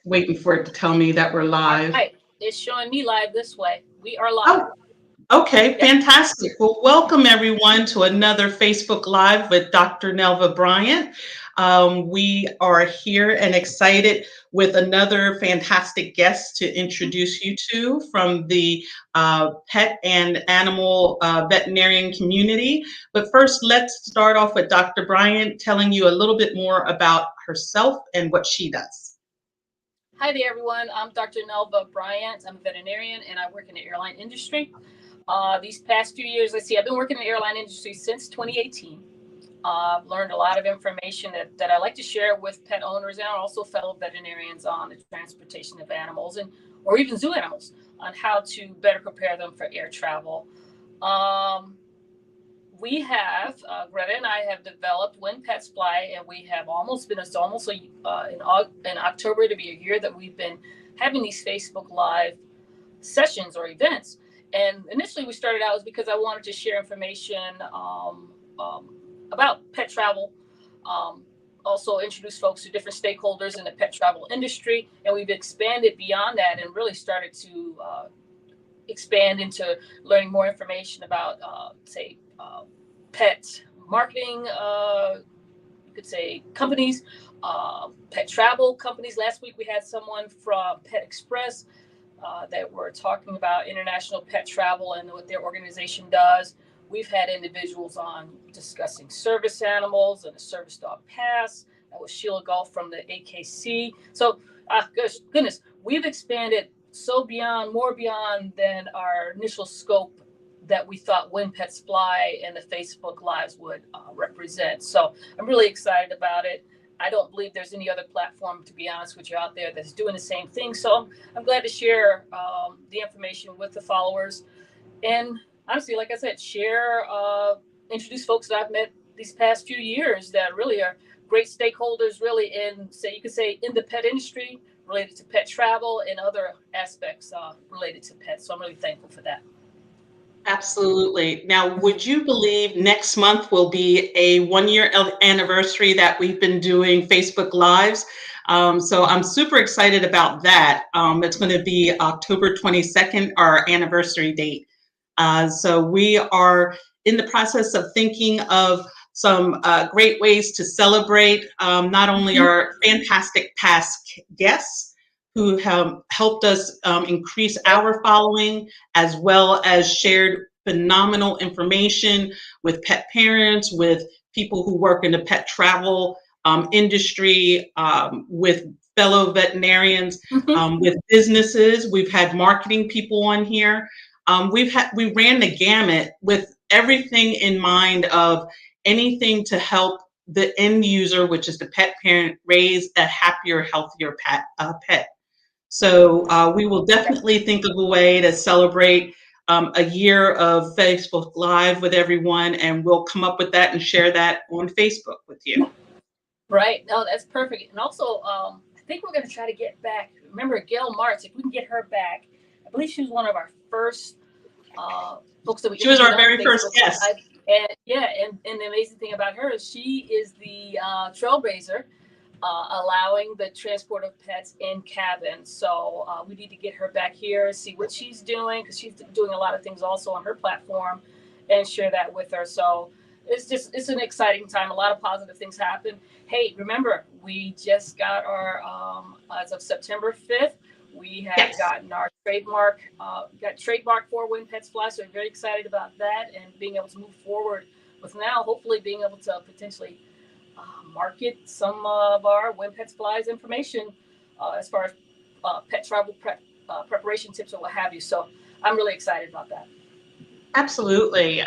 waiting for it to tell me that we're All live. right. It's showing me live this way. We are live. Oh, okay, Yep. fantastic. Well, welcome everyone to another Facebook Live with Dr. Nelva Bryant. We are here and excited with another fantastic guest to introduce you to from the pet and animal veterinarian community. But first, let's start off with Dr. Bryant telling you a little bit more about herself and what she does. Hi there, everyone. I'm Dr. Nelva Bryant. I'm a veterinarian and I work in the airline industry. These past few years, I've been working in the airline industry since 2018. I've learned a lot of information that I like to share with pet owners and also fellow veterinarians on the transportation of animals or even zoo animals on how to better prepare them for air travel. We have Greta and I have developed When Pets Fly, and we have in October to be a year that we've been having these Facebook Live sessions or events. And initially, we started out because I wanted to share information about pet travel. Also introduce folks to different stakeholders in the pet travel industry, and we've expanded beyond that and really started to expand into learning more information about, pet marketing, you could say companies, pet travel companies. Last week we had someone from Pet Express that were talking about international pet travel and what their organization does. We've had individuals on discussing service animals and a service dog pass. That was Sheila Gulf from the AKC. So, goodness, we've expanded more beyond than our initial scope that we thought When Pets Fly and the Facebook Lives would represent. So I'm really excited about it. I don't believe there's any other platform, to be honest with you, out there that's doing the same thing. So I'm glad to share the information with the followers. And honestly, like I said, introduce folks that I've met these past few years that really are great stakeholders, really in the pet industry, related to pet travel and other aspects related to pets. So I'm really thankful for that. Absolutely. Now, would you believe next month will be a 1 year anniversary that we've been doing Facebook Lives? So I'm super excited about that. It's going to be October 22nd, our anniversary date. So we are in the process of thinking of some great ways to celebrate not only our fantastic past guests, who have helped us increase our following, as well as shared phenomenal information with pet parents, with people who work in the pet travel industry, with fellow veterinarians, with businesses. We've had marketing people on here. We ran the gamut with everything in mind of anything to help the end user, which is the pet parent, raise a happier, healthier pet. So we will definitely think of a way to celebrate a year of Facebook Live with everyone, and we'll come up with that and share that on Facebook with you. Right. No, that's perfect. And also, I think we're going to try to get back. Remember, Gail Martz, if we can get her back, I believe she was one of our first folks that we She was our interviewed on very first Facebook. guest. And the amazing thing about her is she is the trailblazer, allowing the transport of pets in cabin. So we need to get her back here, see what she's doing, because she's doing a lot of things also on her platform, and share that with her. So it's an exciting time. A lot of positive things happen. Hey, remember, we just got our, as of September 5th, we have gotten our trademark for When Pets Fly. So we're very excited about that and being able to move forward with now, hopefully being able to potentially market some of our When Pets Flies information as far as pet travel preparation tips or what have you. So I'm really excited about that. Absolutely.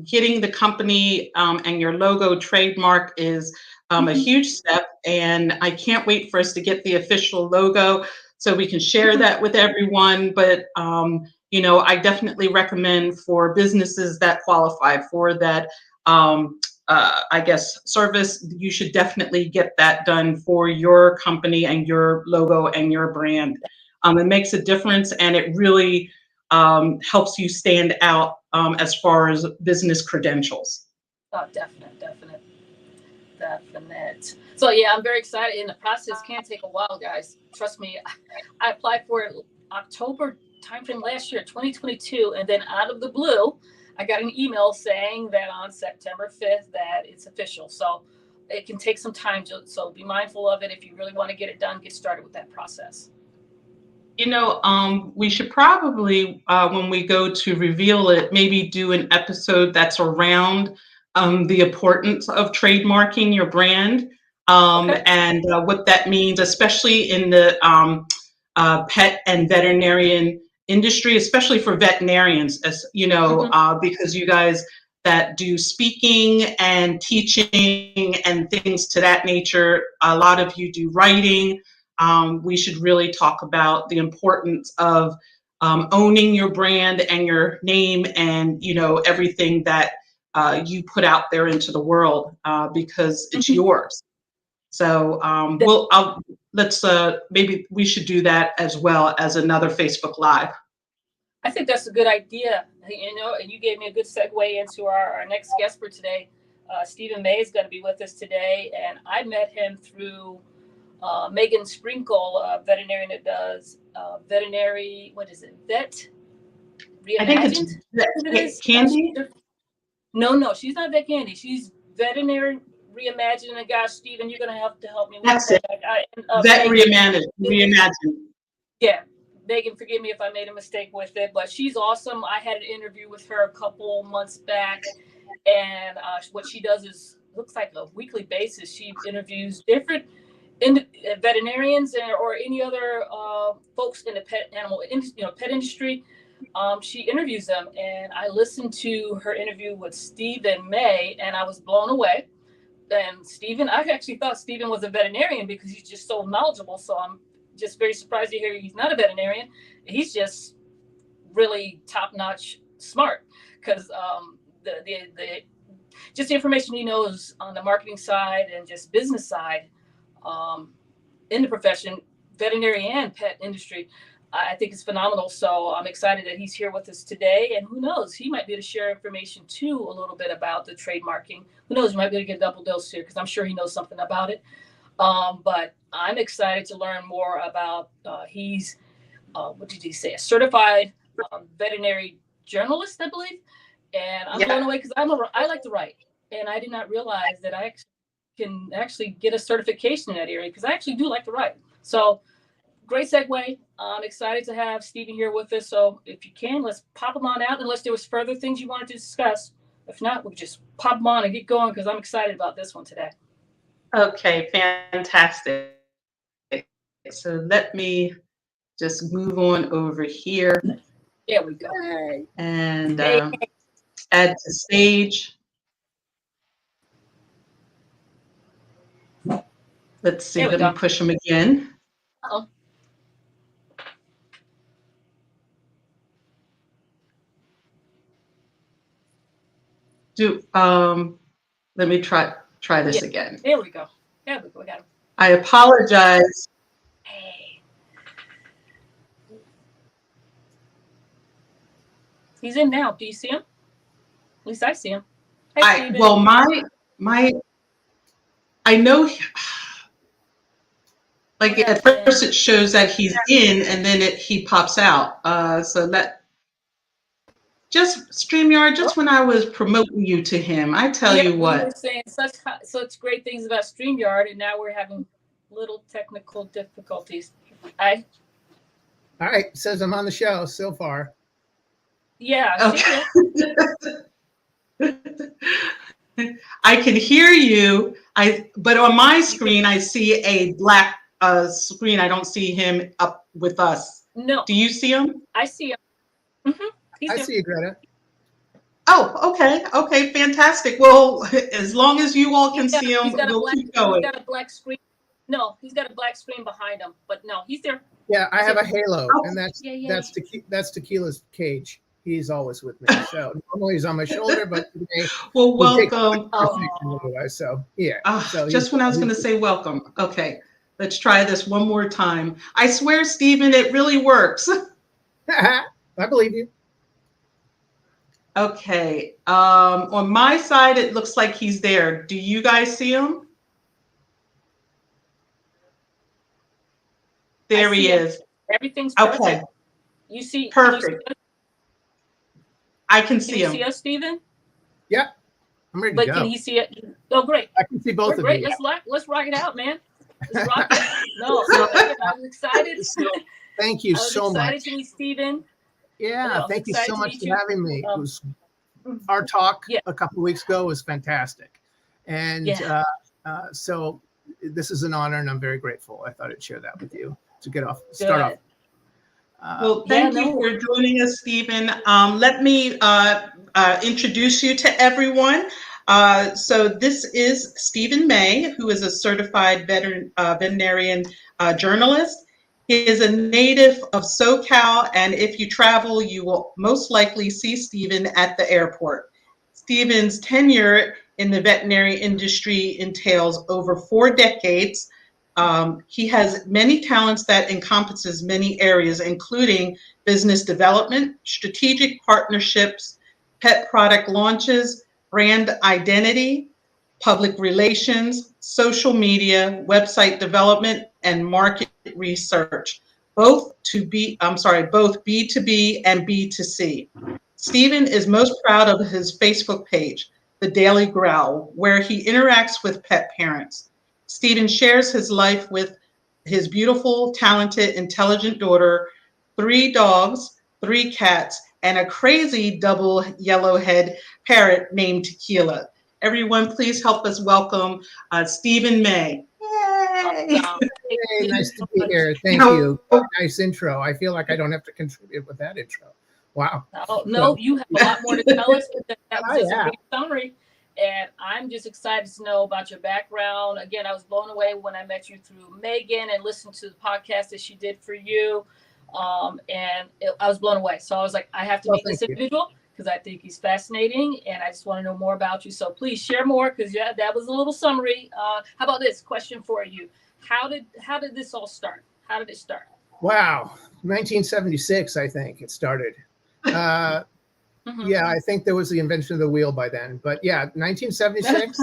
Getting the company and your logo trademark is a huge step, and I can't wait for us to get the official logo so we can share that with everyone. But I definitely recommend for businesses that qualify for that service, you should definitely get that done for your company and your logo and your brand. It makes a difference, and it really helps you stand out as far as business credentials. Oh, definite. definite. So yeah, I'm very excited. And the process can take a while, guys. Trust me. I applied for it October timeframe last year, 2022, and then out of the blue, I got an email saying that on September 5th that it's official. So it can take some time. So be mindful of it. If you really want to get it done, get started with that process. We should probably, when we go to reveal it, maybe do an episode that's around the importance of trademarking your brand, Okay. and what that means, especially in the pet and veterinarian industry, especially for veterinarians, as you know, because you guys that do speaking and teaching and things to that nature, a lot of you do writing. We should really talk about the importance of owning your brand and your name, and everything that you put out there into the world, because it's yours. So let's maybe we should do that as well as another Facebook Live. I think that's a good idea. And you gave me a good segue into our next guest for today. Stephen May is going to be with us today, and I met him through Megan Sprinkle, a veterinarian that does veterinary, what is it, Vet Reimagined? I think it's Candy? No, she's not Vet Candy. She's Veterinary Reimagined. And gosh, Stephen, you're going to have to help me with That's that. it. Vet Reimagined. Yeah. Megan, forgive me if I made a mistake with it, but she's awesome. I had an interview with her a couple months back, and what she does is looks like a weekly basis. She interviews different veterinarians or any other folks in the pet industry. She interviews them, and I listened to her interview with Stephen May, and I was blown away. And Stephen, I actually thought Stephen was a veterinarian because he's just so knowledgeable. So I'm just very surprised to hear he's not a veterinarian. He's just really top-notch smart, because the just the information he knows on the marketing side and just business side, in the profession, veterinary and pet industry, I think it's phenomenal. So I'm excited that he's here with us today. And who knows, he might be able to share information too, a little bit about the trademarking. Who knows, we might be able to get a double dose here, because I'm sure he knows something about it. But I'm excited to learn more about, he's, what did he say? A certified veterinary journalist, I believe. And I'm blown away because I like to write. And I did not realize that I can actually get a certification in that area, because I actually do like to write. So great segue. I'm excited to have Stephen here with us. So if you can, let's pop him on out, unless there was further things you wanted to discuss. If not, we'll just pop him on and get going, because I'm excited about this one today. Okay, fantastic. So let me just move on over here. There we go. And add to stage. Let's see, let me push him again. Uh-oh. Let me try this again. There we go. We got him. I apologize. Hey. He's in now. Do you see him? At least I see him. Hey, well, I know, like at first it shows that he's in, and then he pops out. So that just StreamYard, just when I was promoting you to him, I tell you what. We were saying such great things about StreamYard, and now we're having little technical difficulties. All right, says I'm on the show so far. Yeah. Okay. I can hear you. But on my screen I see a black screen. I don't see him up with us. No. Do you see him? I see him. Mm-hmm. I see you, Greta. Oh, okay, fantastic. Well, as long as you all can see him, we'll keep going. He's got a black screen. No, he's got a black screen behind him. But no, he's there. Yeah, I have a halo, and that's Tequila's cage. He's always with me. So normally he's on my shoulder, but today, well, welcome. So yeah. So just when I was going to say welcome. Okay, let's try this one more time. I swear, Stephen, it really works. I believe you. Okay. On my side, it looks like he's there. Do you guys see him? There he is. Everything's Okay. perfect. You see? Perfect. I can see him. Can you see us, Stephen? Yeah, I'm ready to But go. can he see it? Oh, great. I can see both of Great. you. Let's rock it out, man. Let's rock it. No, so again, I was excited. So, thank you so much. Excited to meet Stephen. Yeah, thank you so much for having me. It was our talk a couple of weeks ago was fantastic, and so this is an honor, and I'm very grateful. I thought I'd share that with you to start off. Well, thank you for joining us, Stephen. Let me introduce you to everyone. So this is Stephen May, who is a certified veterinarian journalist. He is a native of SoCal, and if you travel, you will most likely see Stephen at the airport. Stephen's tenure in the veterinary industry entails over 4 decades. He has many talents that encompasses many areas, including business development, strategic partnerships, pet product launches, brand identity, public relations, social media, website development, and market research, both B2B and B2C. Stephen is most proud of his Facebook page, the Daily Growl, where he interacts with pet parents. Stephen shares his life with his beautiful, talented, intelligent daughter, 3 dogs, 3 cats, and a crazy double yellowhead parrot named Tequila. Everyone, please help us welcome Stephen May. Yay! Hey, nice to be here. Thank you. Nice intro. I feel like I don't have to contribute with that intro. Wow. Oh, no, you have a lot more to tell us. That was just a big summary. And I'm just excited to know about your background. Again, I was blown away when I met you through Megan and listened to the podcast that she did for you. I was blown away. So I was like, I have to meet this individual because I think he's fascinating. And I just want to know more about you. So please share more because that was a little summary. How about this question for you? How did this all start? How did it start? Wow. 1976, I think it started. Yeah, I think there was the invention of the wheel by then. But yeah, 1976,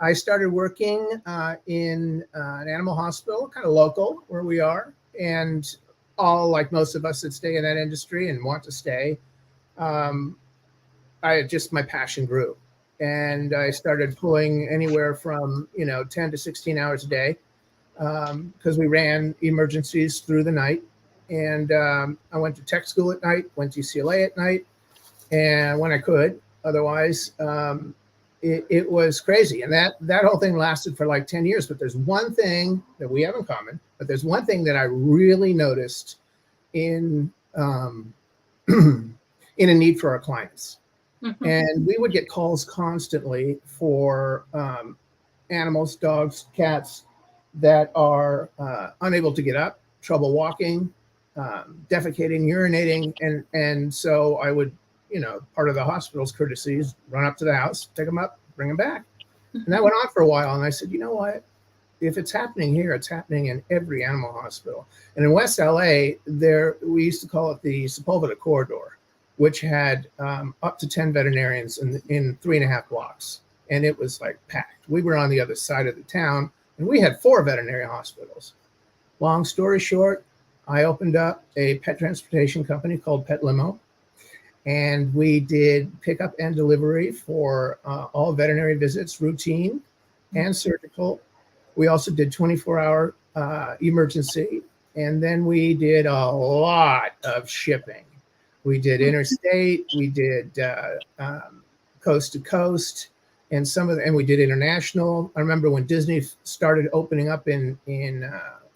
I started working in an animal hospital, kind of local where we are. And all like most of us that stay in that industry and want to stay, my passion grew. And I started pulling anywhere from, 10 to 16 hours a day because we ran emergencies through the night. And I went to tech school at night, went to UCLA at night, and when I could. Otherwise, it was crazy. And that whole thing lasted for like 10 years. But there's one thing that we have in common, but there's one thing that I really noticed in in a need for our clients. Mm-hmm. And we would get calls constantly for animals, dogs, cats that are unable to get up, trouble walking, defecating, urinating. And so I would, part of the hospital's courtesies, run up to the house, pick them up, bring them back. And that went on for a while. And I said, you know what? If it's happening here, it's happening in every animal hospital. And in West LA, we used to call it the Sepulveda corridor, which had up to 10 veterinarians in 3.5 blocks. And it was like packed. We were on the other side of the town, and we had 4 veterinary hospitals. Long story short, I opened up a pet transportation company called Pet Limo, and we did pickup and delivery for all veterinary visits, routine and surgical. We also did 24-hour emergency, and then we did a lot of shipping. We did interstate, we did coast to coast, and we did international. I remember when Disney started opening up in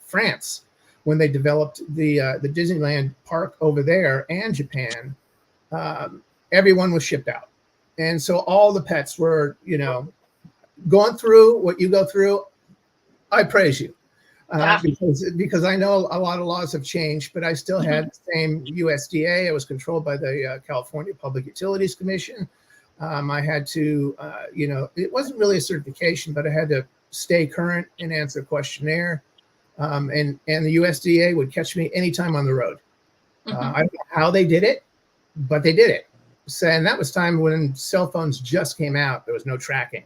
France, when they developed the Disneyland park over there and Japan, everyone was shipped out. And so all the pets were, going through what you go through. I praise you because I know a lot of laws have changed, but I still had the same USDA. I was controlled by the California Public Utilities Commission. I had to, it wasn't really a certification, but I had to stay current and answer a questionnaire. And the USDA would catch me anytime on the road. I don't know how they did it, but they did it. So, and that was time when cell phones just came out. There was no tracking.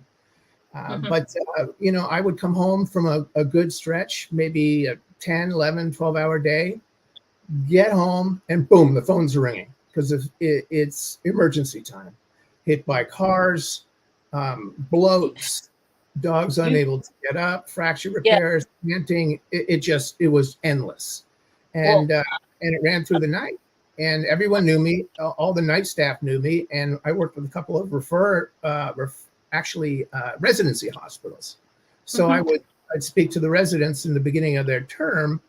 But I would come home from a good stretch, maybe 10, 11, 12-hour day, get home, and boom, the phone's ringing because it's emergency time. Hit by cars, bloats, dogs unable to get up, fracture repairs, panting. It was endless. And it ran through the night. And everyone knew me. All the night staff knew me. And I worked with a couple of residency hospitals. So I'd speak to the residents in the beginning of their term,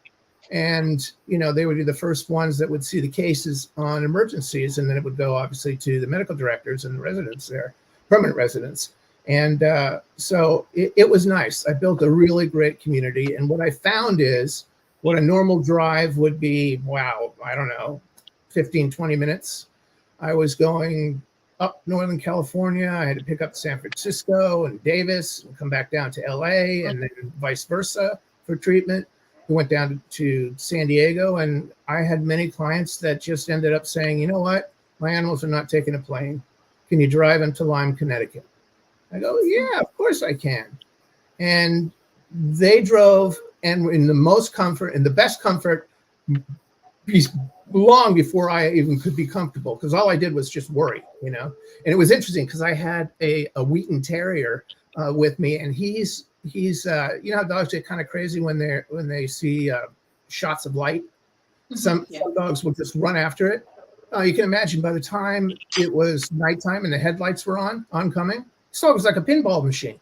and they would be the first ones that would see the cases on emergencies, and then it would go obviously to the medical directors and the residents there, permanent residents. And so it was nice. I built a really great community, and what I found is what a normal drive would be, wow, I don't know, 15, 20 minutes. I was going up Northern California. I had to pick up San Francisco and Davis and come back down to LA, and then vice versa for treatment. We went down to San Diego, and I had many clients that just ended up saying, you know what, my animals are not taking a plane. Can you drive them to Lyme, Connecticut? I go, yeah, of course I can. And they drove, and in the most comfort, and the best comfort, long before I even could be comfortable, because all I did was just worry, And it was interesting because I had a Wheaton Terrier with me, and he's how dogs get kind of crazy when they see shots of light. Some dogs will just run after it. You can imagine by the time it was nighttime and the headlights were oncoming, this dog was like a pinball machine.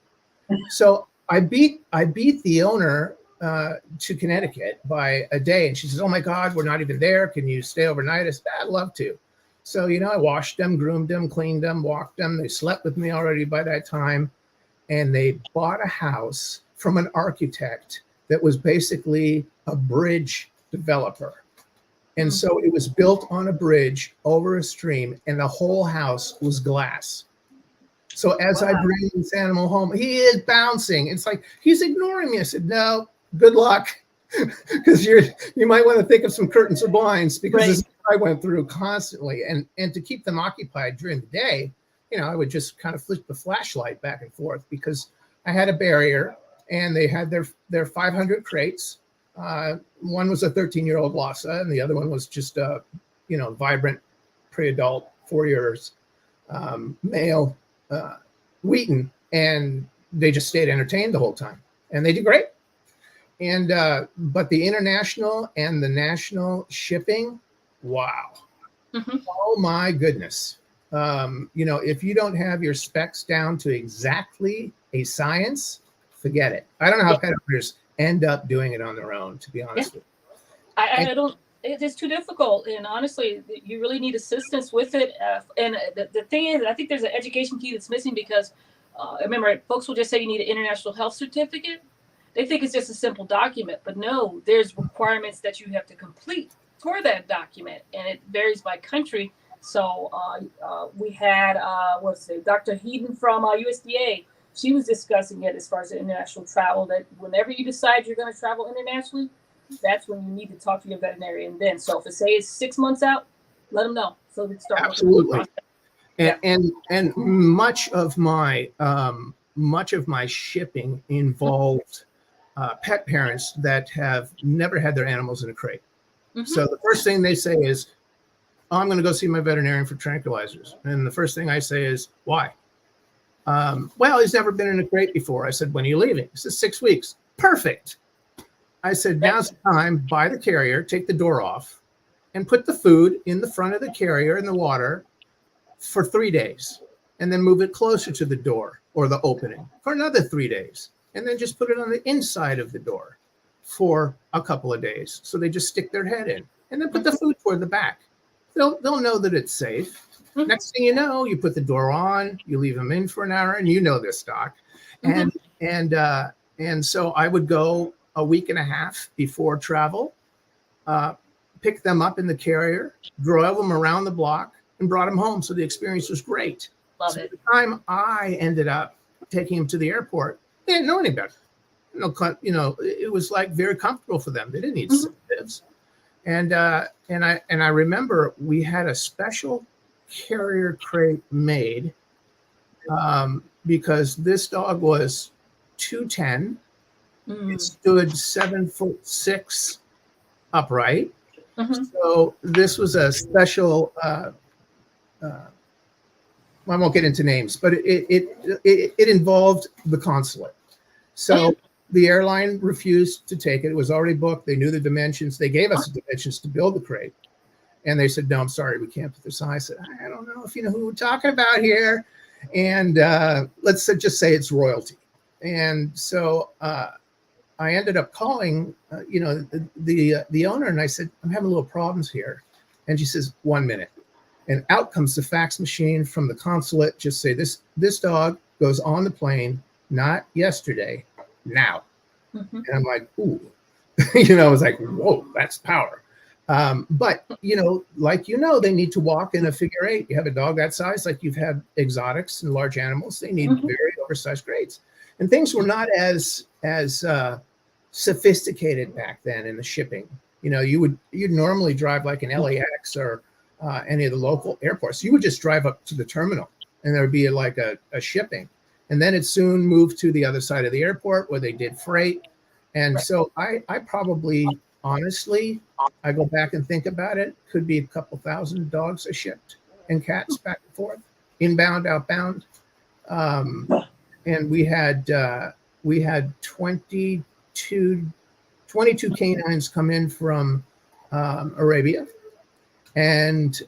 So I beat the owner to Connecticut by a day, and she says, "Oh my God, we're not even there. Can you stay overnight?" I said, "I'd love to." So I washed them, groomed them, cleaned them, walked them. They slept with me already by that time, and they bought a house from an architect that was basically a bridge developer. And so it was built on a bridge over a stream, and the whole house was glass. So as I bring this animal home, he is bouncing. It's like he's ignoring me. I said, "No, good luck," because you might want to think of some curtains or blinds, because this is what I went through constantly. And to keep them occupied during the day, I would just kind of flick the flashlight back and forth, because I had a barrier, and they had their 500 crates. One was a 13-year-old Lhasa, and the other one was just a vibrant pre-adult 4 years male Wheaton, and they just stayed entertained the whole time, and they did great. And but the international and the national shipping, wow. Oh my goodness. If you don't have your specs down to exactly a science, forget it. I don't know how pet owners end up doing it on their own, to be honest with you. I don't. It's too difficult, and honestly, you really need assistance with it. And the thing is, I think there's an education key that's missing, because remember, folks will just say you need an international health certificate. They think it's just a simple document, but no, there's requirements that you have to complete for that document, and it varies by country. So we had Dr. Heaton from USDA. She was discussing it as far as the international travel, that whenever you decide you're going to travel internationally, that's when you need to talk to your veterinarian then. So if it say it's 6 months out, let them know, so they start. Absolutely. And much of my shipping involved pet parents that have never had their animals in a crate. So the first thing they say is, "Oh, I'm going to go see my veterinarian for tranquilizers." And the first thing I say is, "Why?" "Well, he's never been in a crate before." I said, "When are you leaving?" He says, 6 weeks. Perfect. I said, "Now's the time, buy the carrier, take the door off, and put the food in the front of the carrier in the water for 3 days, and then move it closer to the door or the opening for another 3 days, and then just put it on the inside of the door for a couple of days." So they just stick their head in, and then put the food toward the back. They'll know that it's safe. Next thing you know, you put the door on, you leave them in for an hour, and this, Doc. And so I would go a week and a half before travel, pick them up in the carrier, drove them around the block, and brought them home. So the experience was great. Love so it. By the time I ended up taking them to the airport, they didn't know any better. It was like very comfortable for them. They didn't need sedatives. And I remember we had a special carrier crate made because this dog was 210, It stood 7'6" upright. Mm-hmm. So this was a special. I won't get into names, but it involved the consulate. So the airline refused to take it. It was already booked. They knew the dimensions. They gave us the dimensions to build the crate. And they said, no, I'm sorry, we can't put this on. I said, I don't know if you know who we're talking about here. And let's just say it's royalty. And so I ended up calling, the owner, and I said, I'm having little problems here. And she says, 1 minute. And out comes the fax machine from the consulate. Just say, this dog goes on the plane, not yesterday, now. Mm-hmm. And I'm like, ooh, I was like, whoa, that's power. But, they need to walk in a figure eight. You have a dog that size, like you've had exotics and large animals, they need very oversized crates. And things were not as sophisticated back then in the shipping. You'd normally drive like an LAX or any of the local airports. You would just drive up to the terminal and there would be like a shipping. And then it soon moved to the other side of the airport where they did freight. And so I probably, honestly, I go back and think about it, could be a couple thousand dogs I shipped and cats back and forth, inbound, outbound. And we had 22 canines come in from Arabia. And,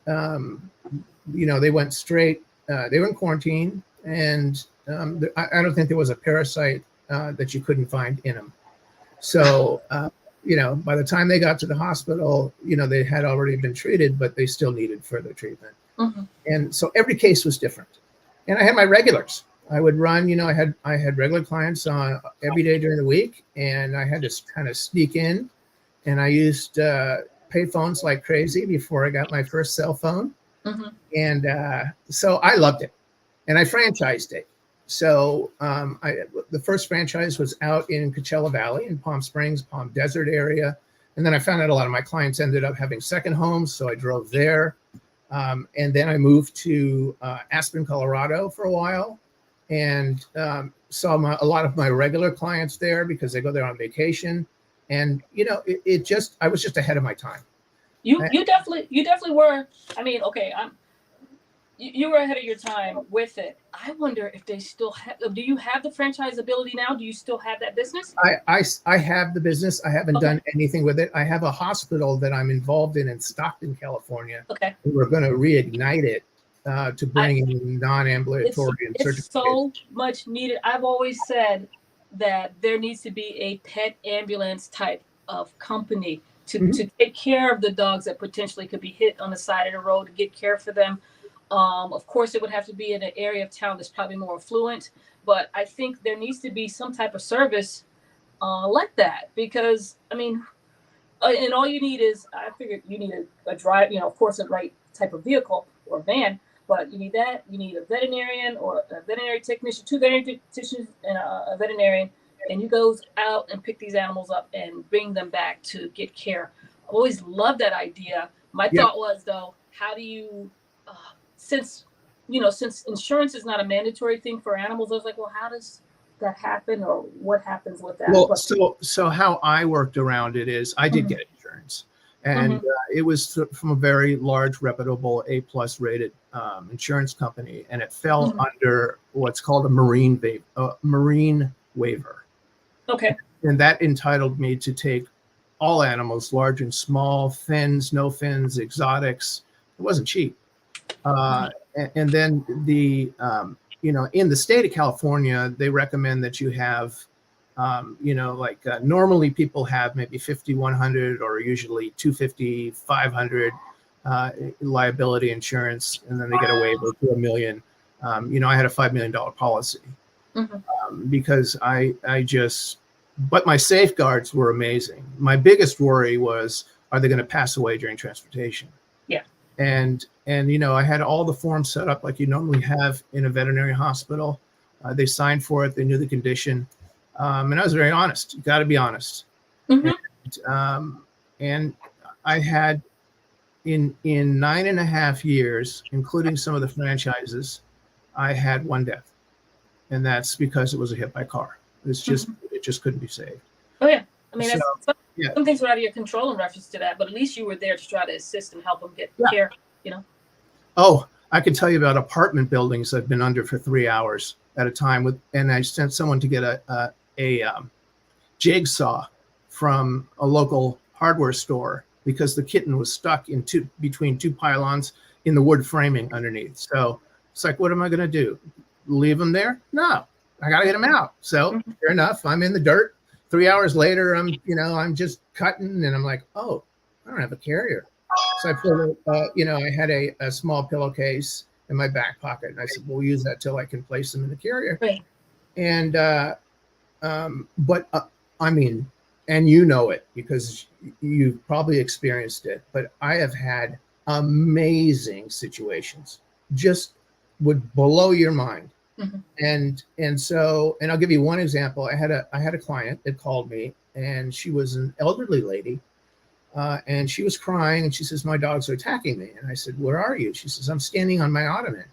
they went straight, they were in quarantine. And I don't think there was a parasite that you couldn't find in them. So, by the time they got to the hospital, they had already been treated, but they still needed further treatment. Mm-hmm. And so every case was different. And I had my regulars. I would run, I had regular clients on every day during the week, and I had to kind of sneak in, and I used pay phones like crazy before I got my first cell phone. Mm-hmm. And so I loved it, and I franchised it. So the first franchise was out in Coachella Valley in Palm Springs, Palm Desert area. And then I found out a lot of my clients ended up having second homes. So I drove there. And then I moved to Aspen, Colorado for a while, and saw a lot of my regular clients there because they go there on vacation. And, I was just ahead of my time. You definitely were. I mean, okay, you were ahead of your time with it. I wonder if they still have. Do you have the franchise ability now? Do you still have that business? I have the business. I haven't done anything with it. I have a hospital that I'm involved in Stockton, California. Okay. We're going to reignite it to bring in non-ambulatory and surgical. It's so much needed. I've always said that there needs to be a pet ambulance type of company to take care of the dogs that potentially could be hit on the side of the road, to get care for them. Of course, it would have to be in an area of town that's probably more affluent, but I think there needs to be some type of service like that, because, I mean, and all you need is, I figured you need a drive, of course, a right type of vehicle or van, but you need that. You need a veterinarian or a veterinary technician, 2 veterinary technicians and a veterinarian, and you go out and pick these animals up and bring them back to get care. I always loved that idea. My thought was, though, how do you... Since insurance is not a mandatory thing for animals, I was like, well, how does that happen, or what happens with that? Well, so how I worked around it is I did get insurance, and it was from a very large, reputable, A+ rated insurance company, and it fell under what's called a marine waiver. Okay. And that entitled me to take all animals, large and small, fins, no fins, exotics. It wasn't cheap. And then in the state of California, they recommend that you have, normally people have maybe 5,100 or usually 250, 500 liability insurance, and then they get a waiver to $1 million. I had a $5 million policy because but my safeguards were amazing. My biggest worry was, are they going to pass away during transportation? Yeah. And I had all the forms set up like you normally have in a veterinary hospital. They signed for it. They knew the condition. And I was very honest. You got to be honest. And I had in 9.5 years, including some of the franchises, I had 1 death. And that's because it was a hit by car. It just couldn't be saved. mean, So, some things were out of your control in reference to that, but at least you were there to try to assist and help them get care, you know? Oh, I could tell you about apartment buildings I've been under for 3 hours at a time and I sent someone to get a jigsaw from a local hardware store because the kitten was stuck between two pylons in the wood framing underneath. So it's like, what am I going to do? Leave him there? No, I got to get him out. So sure enough, I'm in the dirt. 3 hours later, I'm just cutting and I'm like, oh, I don't have a carrier. So I pulled, I had a small pillowcase in my back pocket, and I said, "We'll use that till I can place them in the carrier." Right. And I mean, and you know it because you've probably experienced it. But I have had amazing situations, just would blow your mind. And I'll give you one example. I had a client that called me, and she was an elderly lady. And she was crying and she says, "My dogs are attacking me." And I said, "Where are you?" She says, "I'm standing on my ottoman."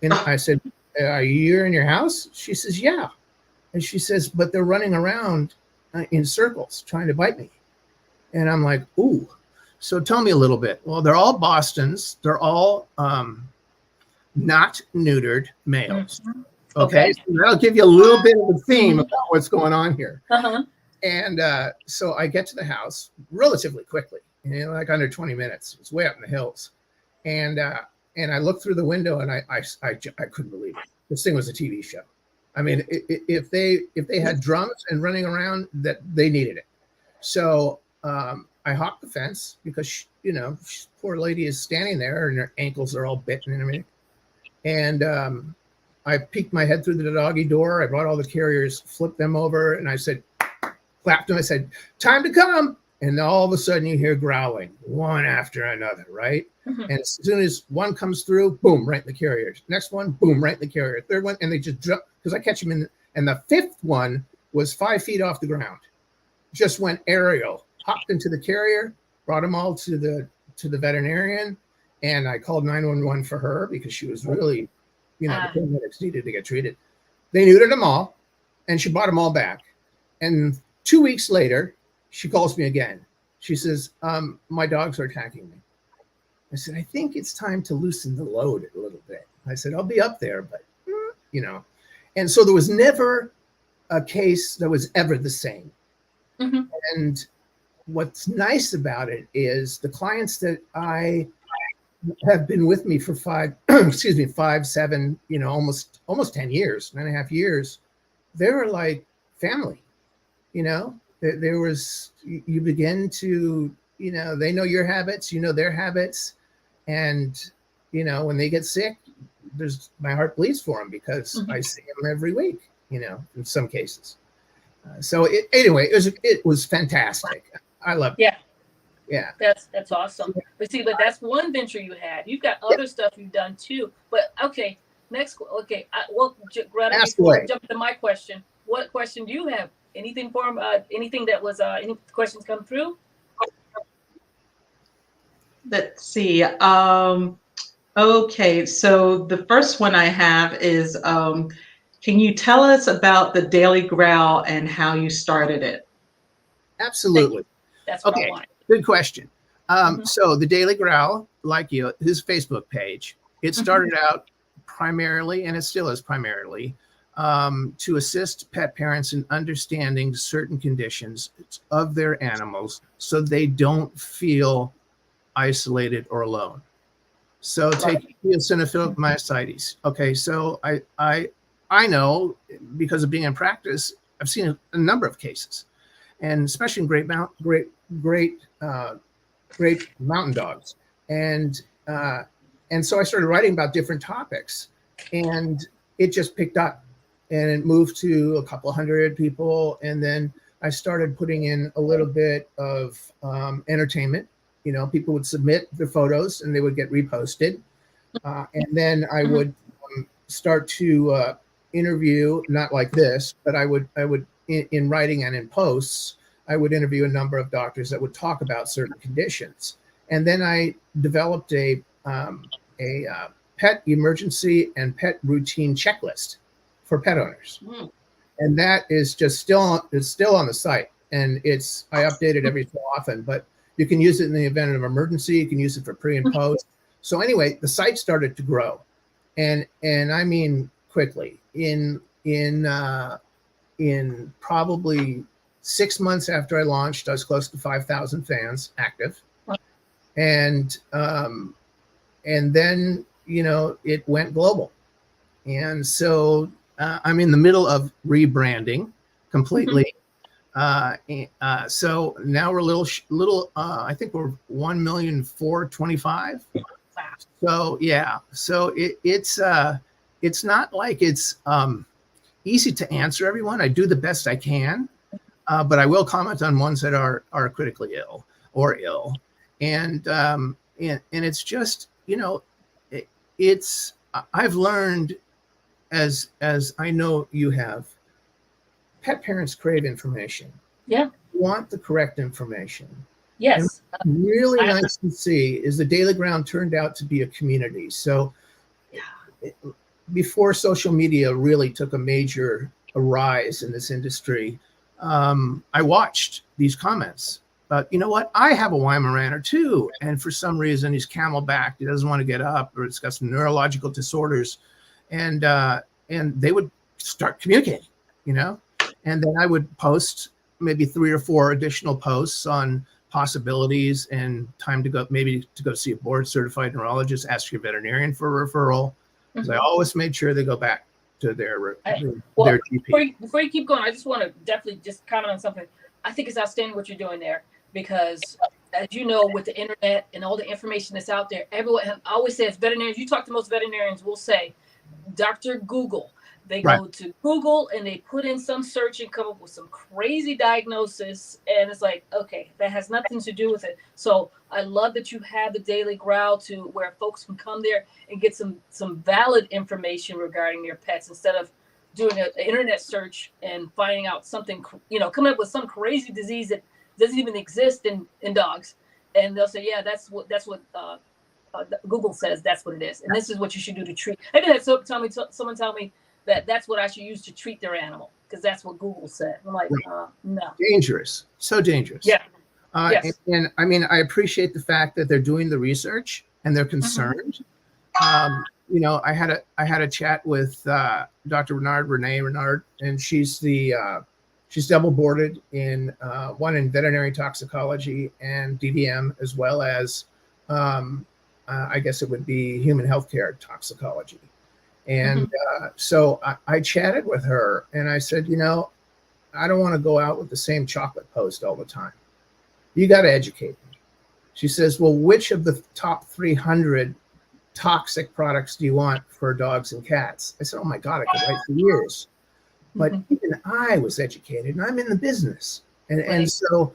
And I said, "Are you here in your house?" She says, "Yeah." And she says, "But they're running around in circles trying to bite me." And I'm like, "Ooh." So tell me a little bit. Well, they're all Bostons. They're all not neutered males. Okay. So that'll give you a little bit of a theme about what's going on here. And so I get to the house relatively quickly, like under 20 minutes. It's way up in the hills. And I looked through the window and I couldn't believe it. This thing was a TV show. I mean, if they had drums and running around, that they needed it. So I hopped the fence because, poor lady is standing there and her ankles are all bitten and everything. And I peeked my head through the doggy door. I brought all the carriers, flipped them over, and I said, clapped them. I said, "Time to come." And all of a sudden you hear growling, one after another, right? And as soon as one comes through, boom, right in the carrier. Next one, boom, right in the carrier. Third one, and they just jump, because I catch them in. And the fifth one was 5 feet off the ground. Just went aerial, hopped into the carrier, brought them all to the veterinarian. And I called 911 for her because she was really, the paramedics needed to get treated. They neutered them all, and she brought them all back. And 2 weeks later, she calls me again. She says, "My dogs are attacking me." I said, "I think it's time to loosen the load a little bit." I said, "I'll be up there, but, And so there was never a case that was ever the same. And what's nice about it is the clients that I have been with me for 5, 7, almost 10 years, 9.5 years, they were like family. There was, you begin to, they know your habits, their habits. And, when they get sick, my heart bleeds for them because I see them every week, in some cases. So it was fantastic. I loved it. Yeah. That's awesome. But that's one venture you had. You've got other stuff you've done too. But okay, Greta, before I jump to my question, what question do you have? Anything for him? Anything that was any questions come through? Let's see. Okay, so the first one I have is, can you tell us about the Daily Growl and how you started it? Absolutely. That's what I want. Good question. So the Daily Growl, like his Facebook page, it started out primarily, and it still is primarily, to assist pet parents in understanding certain conditions of their take they don't feel isolated or alone. So take eosinophilic myositis. Okay, so I know because of being in practice, I've seen a number of cases, and especially in great mountain dogs, and so I started writing about different topics, and it just picked up, and it moved to a couple hundred people, and then I started putting in a little bit of entertainment. People would submit their photos, and they would get reposted, and then I would start to interview, not like this, but I would in writing and in posts, I would interview a number of doctors that would talk about certain conditions. And then I developed a pet emergency and pet routine checklist for pet owners. And that is just still on the site. and I update it every so often, but you can use it in the event of emergency. You can use it for pre and post. So anyway, the site started to grow, and I mean quickly. In probably 6 months after I launched, I was close to 5,000 fans active, and then it went global, and so I'm in the middle of rebranding completely. So now we're little. I think we're 1,425,000. So yeah, so it's not like it's easy to answer everyone. I do the best I can, but I will comment on ones that are critically ill or ill, and it's just it's I've learned, as I know you have. Pet parents crave information. Yeah. Want the correct information. Yes. And really nice to see is the Daily Ground turned out to be a community. So before social media really took a rise in this industry, I watched these comments. But you know what? I have a Weimaraner too. And for some reason, he's camelback. He doesn't want to get up, or it's got some neurological disorders. And they would start communicating, And then I would post maybe 3 or 4 additional posts on possibilities and time to go, maybe to go see a board certified neurologist, ask your veterinarian for a referral. Because I always made sure they go back to their GP. Before you keep going, I just want to definitely just comment on something. I think it's outstanding what you're doing there, because as you know, with the internet and all the information that's out there, everyone always says, veterinarians, you talk to most veterinarians will say, Dr. Google. They go to Google and they put in some search and come up with some crazy diagnosis. And it's like, okay, that has nothing to do with it. So I love that you have the Daily Growl to where folks can come there and get some valid information regarding their pets, instead of doing an internet search and finding out something, coming up with some crazy disease that doesn't even exist in dogs. And they'll say, yeah, that's what Google says that's what it is. And this is what you should do to treat. I did have someone tell me that's what I should use to treat their animal, because that's what Google said. I'm like, no. Dangerous. So dangerous. Yeah. Yes. And I mean, I appreciate the fact that they're doing the research and they're concerned. I had a chat with Dr. Renee Renard, and she's double boarded in one in veterinary toxicology and DVM, as well as I guess it would be human healthcare toxicology. And so I chatted with her and I said, I don't want to go out with the same chocolate post all the time. You got to educate me. She says, well, which of the top 300 toxic products do you want for dogs and cats? I said, oh my God, I could write for years. But even I was educated, and I'm in the business. And so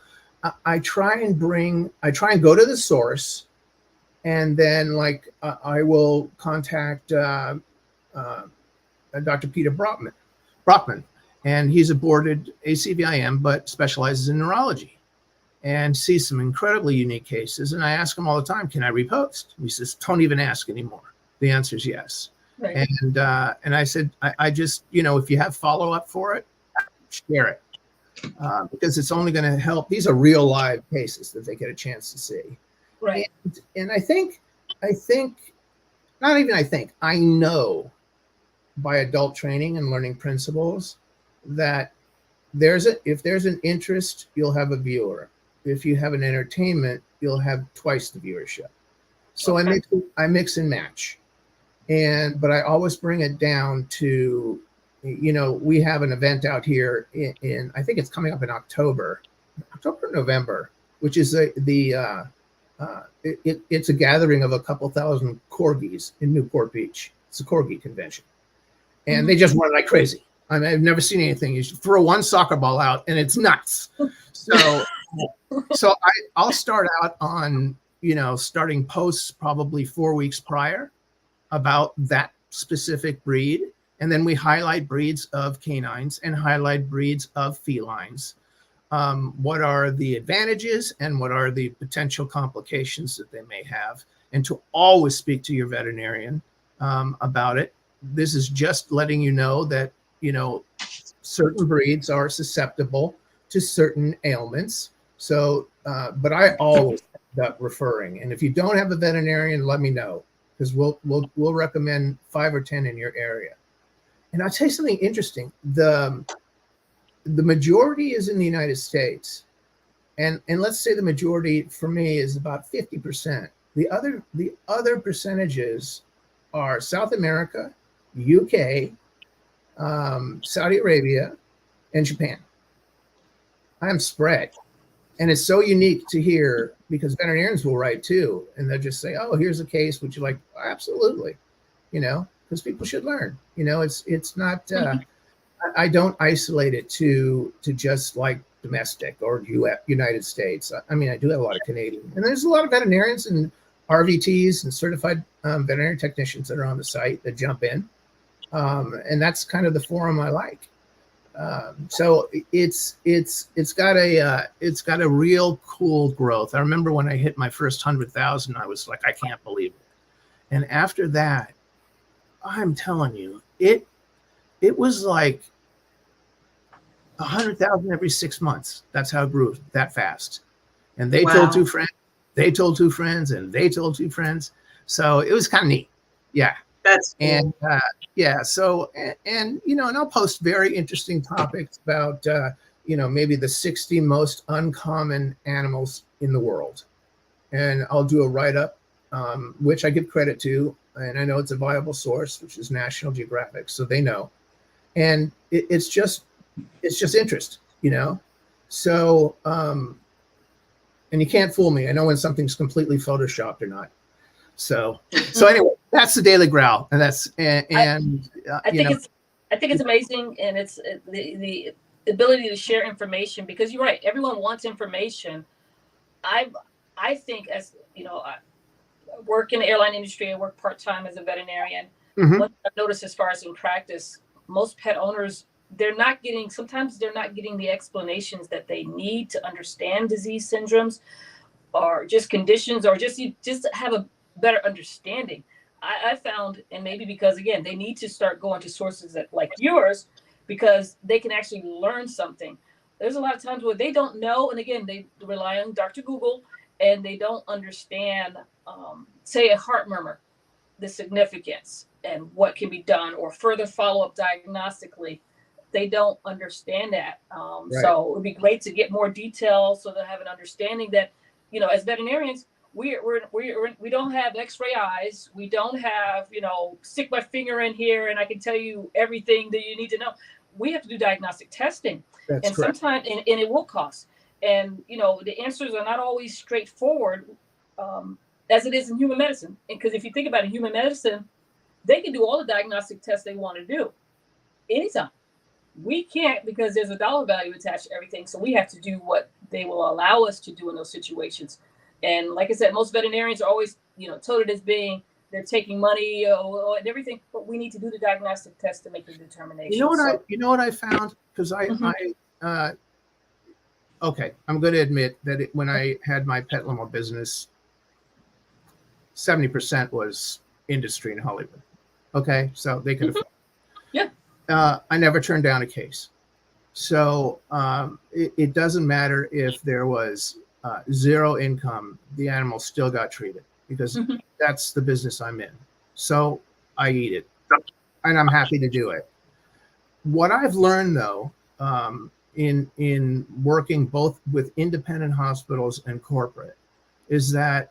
I try and go to the source, and then I will contact Dr. Peter Brockman, and he's a boarded ACVIM, but specializes in neurology, and sees some incredibly unique cases. And I ask him all the time, can I repost? He says, don't even ask anymore. The answer is yes. Right. And I said, I just, if you have follow-up for it, share it, because it's only going to help. These are real live cases that they get a chance to see. Right. And I know by adult training and learning principles that if there's an interest, you'll have a viewer. If you have an entertainment, you'll have twice the viewership. So I mix and match. But I always bring it down to, we have an event out here in I think it's coming up in October, November, which is it's a gathering of a couple thousand corgis in Newport Beach. It's a corgi convention, and they just run like crazy. I mean, I've never seen anything. You should throw one soccer ball out, and it's nuts. So I'll start out on starting posts probably 4 weeks prior about that specific breed, and then we highlight breeds of canines and highlight breeds of felines. What are the advantages and what are the potential complications that they may have, and to always speak to your veterinarian about it. This is just letting you know that certain breeds are susceptible to certain ailments. So, but I always end up referring. And if you don't have a veterinarian, let me know, because we'll recommend 5 or 10 in your area. And I'll tell you something interesting. The majority is in the United States. And let's say the majority for me is about 50%. The other percentages are South America, UK, Saudi Arabia, and Japan. I'm spread. And it's so unique to hear, because veterinarians will write too, and they'll just say, "Oh, here's a case. Would you like?" Absolutely, because people should learn. It's not. I don't isolate it to just like domestic or United States. I mean, I do have a lot of Canadian, and there's a lot of veterinarians and RVTs and certified veterinary technicians that are on the site that jump in, and that's kind of the forum I like. So it's got a real cool growth. I remember when I hit my first 100,000, I was like, I can't believe it. And after that, I'm telling you, it was like 100,000 every 6 months. That's how it grew that fast. And they told 2 friends, they told 2 friends, and they told 2 friends. So it was kind of neat. Yeah. That's cool. And yeah, so and I'll post very interesting topics about maybe the 60 most uncommon animals in the world, and I'll do a write-up, which I give credit to, and I know it's a viable source, which is National Geographic, so they know, and it's just interest, So and you can't fool me. I know when something's completely photoshopped or not. So anyway, that's the Daily Growl, and that's I think it's amazing, and it's the ability to share information, because you're right. Everyone wants information. I think, as I work in the airline industry. I work part-time as a veterinarian. Mm-hmm. What I've noticed as far as in practice, most pet owners, sometimes they're not getting the explanations that they need to understand disease syndromes or just conditions, or just have a better understanding. I found, and maybe because, again, they need to start going to sources like yours, because they can actually learn something. There's a lot of times where they don't know, and again, they rely on Dr. Google, and they don't understand, say, a heart murmur, the significance and what can be done, or further follow-up diagnostically. They don't understand that. Right. So it would be great to get more detail, so they have an understanding that, as veterinarians, we don't have X-ray eyes. We don't have, stick my finger in here and I can tell you everything that you need to know. We have to do diagnostic testing. That's and correct. sometimes, and it will cost. And, the answers are not always straightforward, as it is in human medicine. Because if you think about it, in human medicine, they can do all the diagnostic tests they want to do anytime. We can't, because there's a dollar value attached to everything. So we have to do what they will allow us to do in those situations. And like I said, most veterinarians are always, touted as being, they're taking money and everything, but we need to do the diagnostic test to make the determination. You know what I found? Because okay, I'm going to admit that when I had my pet limo business, 70% was industry in Hollywood. Okay, so they could afford. Yeah. I never turned down a case. So it doesn't matter if there was zero income, the animal still got treated, because that's the business I'm in. So I eat it, and I'm happy to do it. What I've learned, though, in working both with independent hospitals and corporate, is that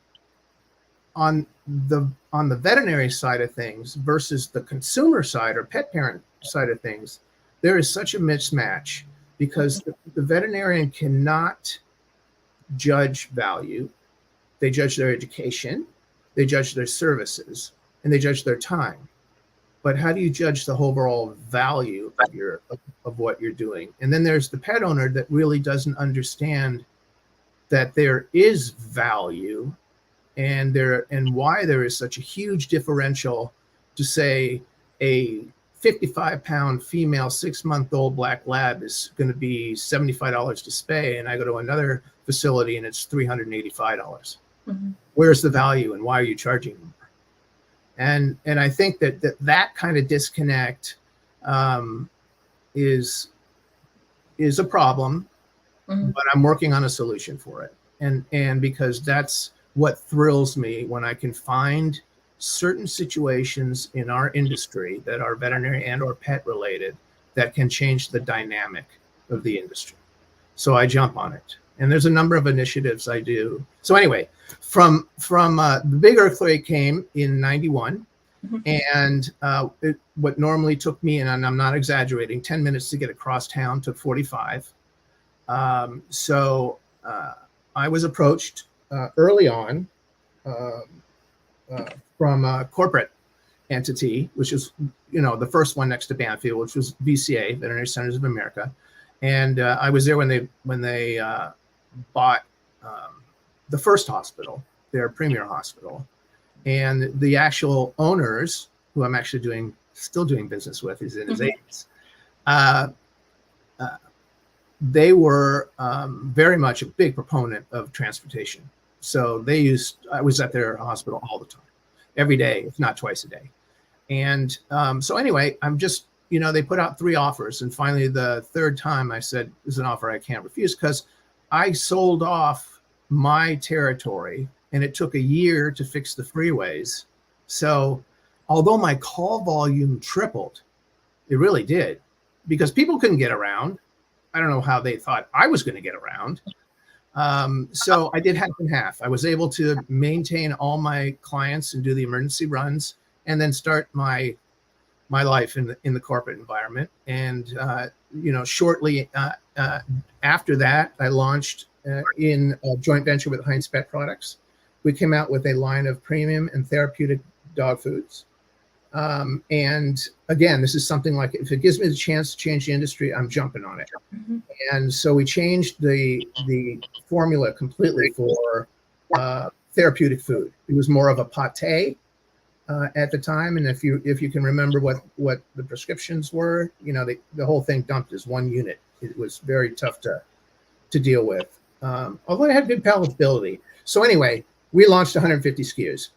on the veterinary side of things versus the consumer side or pet parent side of things, there is such a mismatch, because the veterinarian cannot judge value. They judge their education, they judge their services, and they judge their time. But how do you judge the overall value of what you're doing? And then there's the pet owner that really doesn't understand that there is value, and why there is such a huge differential to say a 55-pound female 6-month-old black lab is going to be $75 to spay, and I go to another facility and it's $385. Mm-hmm. Where's the value, and why are you charging more? And I think that kind of disconnect is a problem. but I'm working on a solution for it. And because that's what thrills me, when I can find certain situations in our industry that are veterinary and or pet related that can change the dynamic of the industry. So I jump on it. And there's a number of initiatives I do. So anyway, from the big earthquake came in 91. And what normally took me, and I'm not exaggerating, 10 minutes to get across town took 45. So I was approached early on from a corporate entity, which is, the first one next to Banfield, which was VCA, Veterinary Centers of America. And I was there when they bought the first hospital, their premier hospital. And the actual owners, who I'm actually still doing business with, he's in his 80s. They were very much a big proponent of transportation. So I was at their hospital all the time, every day, if not twice a day. And so anyway, I'm just, they put out 3 offers. And finally, the third time I said, this is an offer I can't refuse, because I sold off my territory and it took a year to fix the freeways. So although my call volume tripled, it really did, because people couldn't get around. I don't know how they thought I was going to get around. So I did half and half. I was able to maintain all my clients and do the emergency runs, and then start my life in the corporate environment. And shortly after that, I launched in a joint venture with Heinz Pet Products. We came out with a line of premium and therapeutic dog foods. And again, this is something like, if it gives me the chance to change the industry, I'm jumping on it. And so we changed the formula completely for therapeutic food. It was more of a pate at the time. And if you can remember what the prescriptions were, the whole thing dumped as 1 unit. It was very tough to deal with, although I had good palatability. So anyway, we launched 150 SKUs.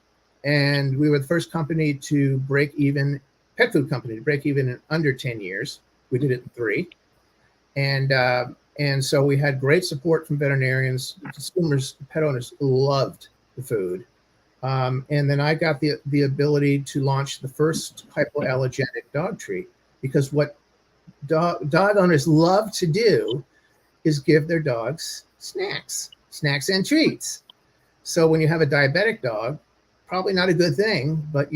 And we were the first company to break even, pet food company to break even in under 10 years. We did it in 3. And so we had great support from veterinarians. Consumers, pet owners loved the food. And then I got the ability to launch the first hypoallergenic dog treat, because what dog owners love to do is give their dogs snacks and treats. So when you have a diabetic dog, probably not a good thing, but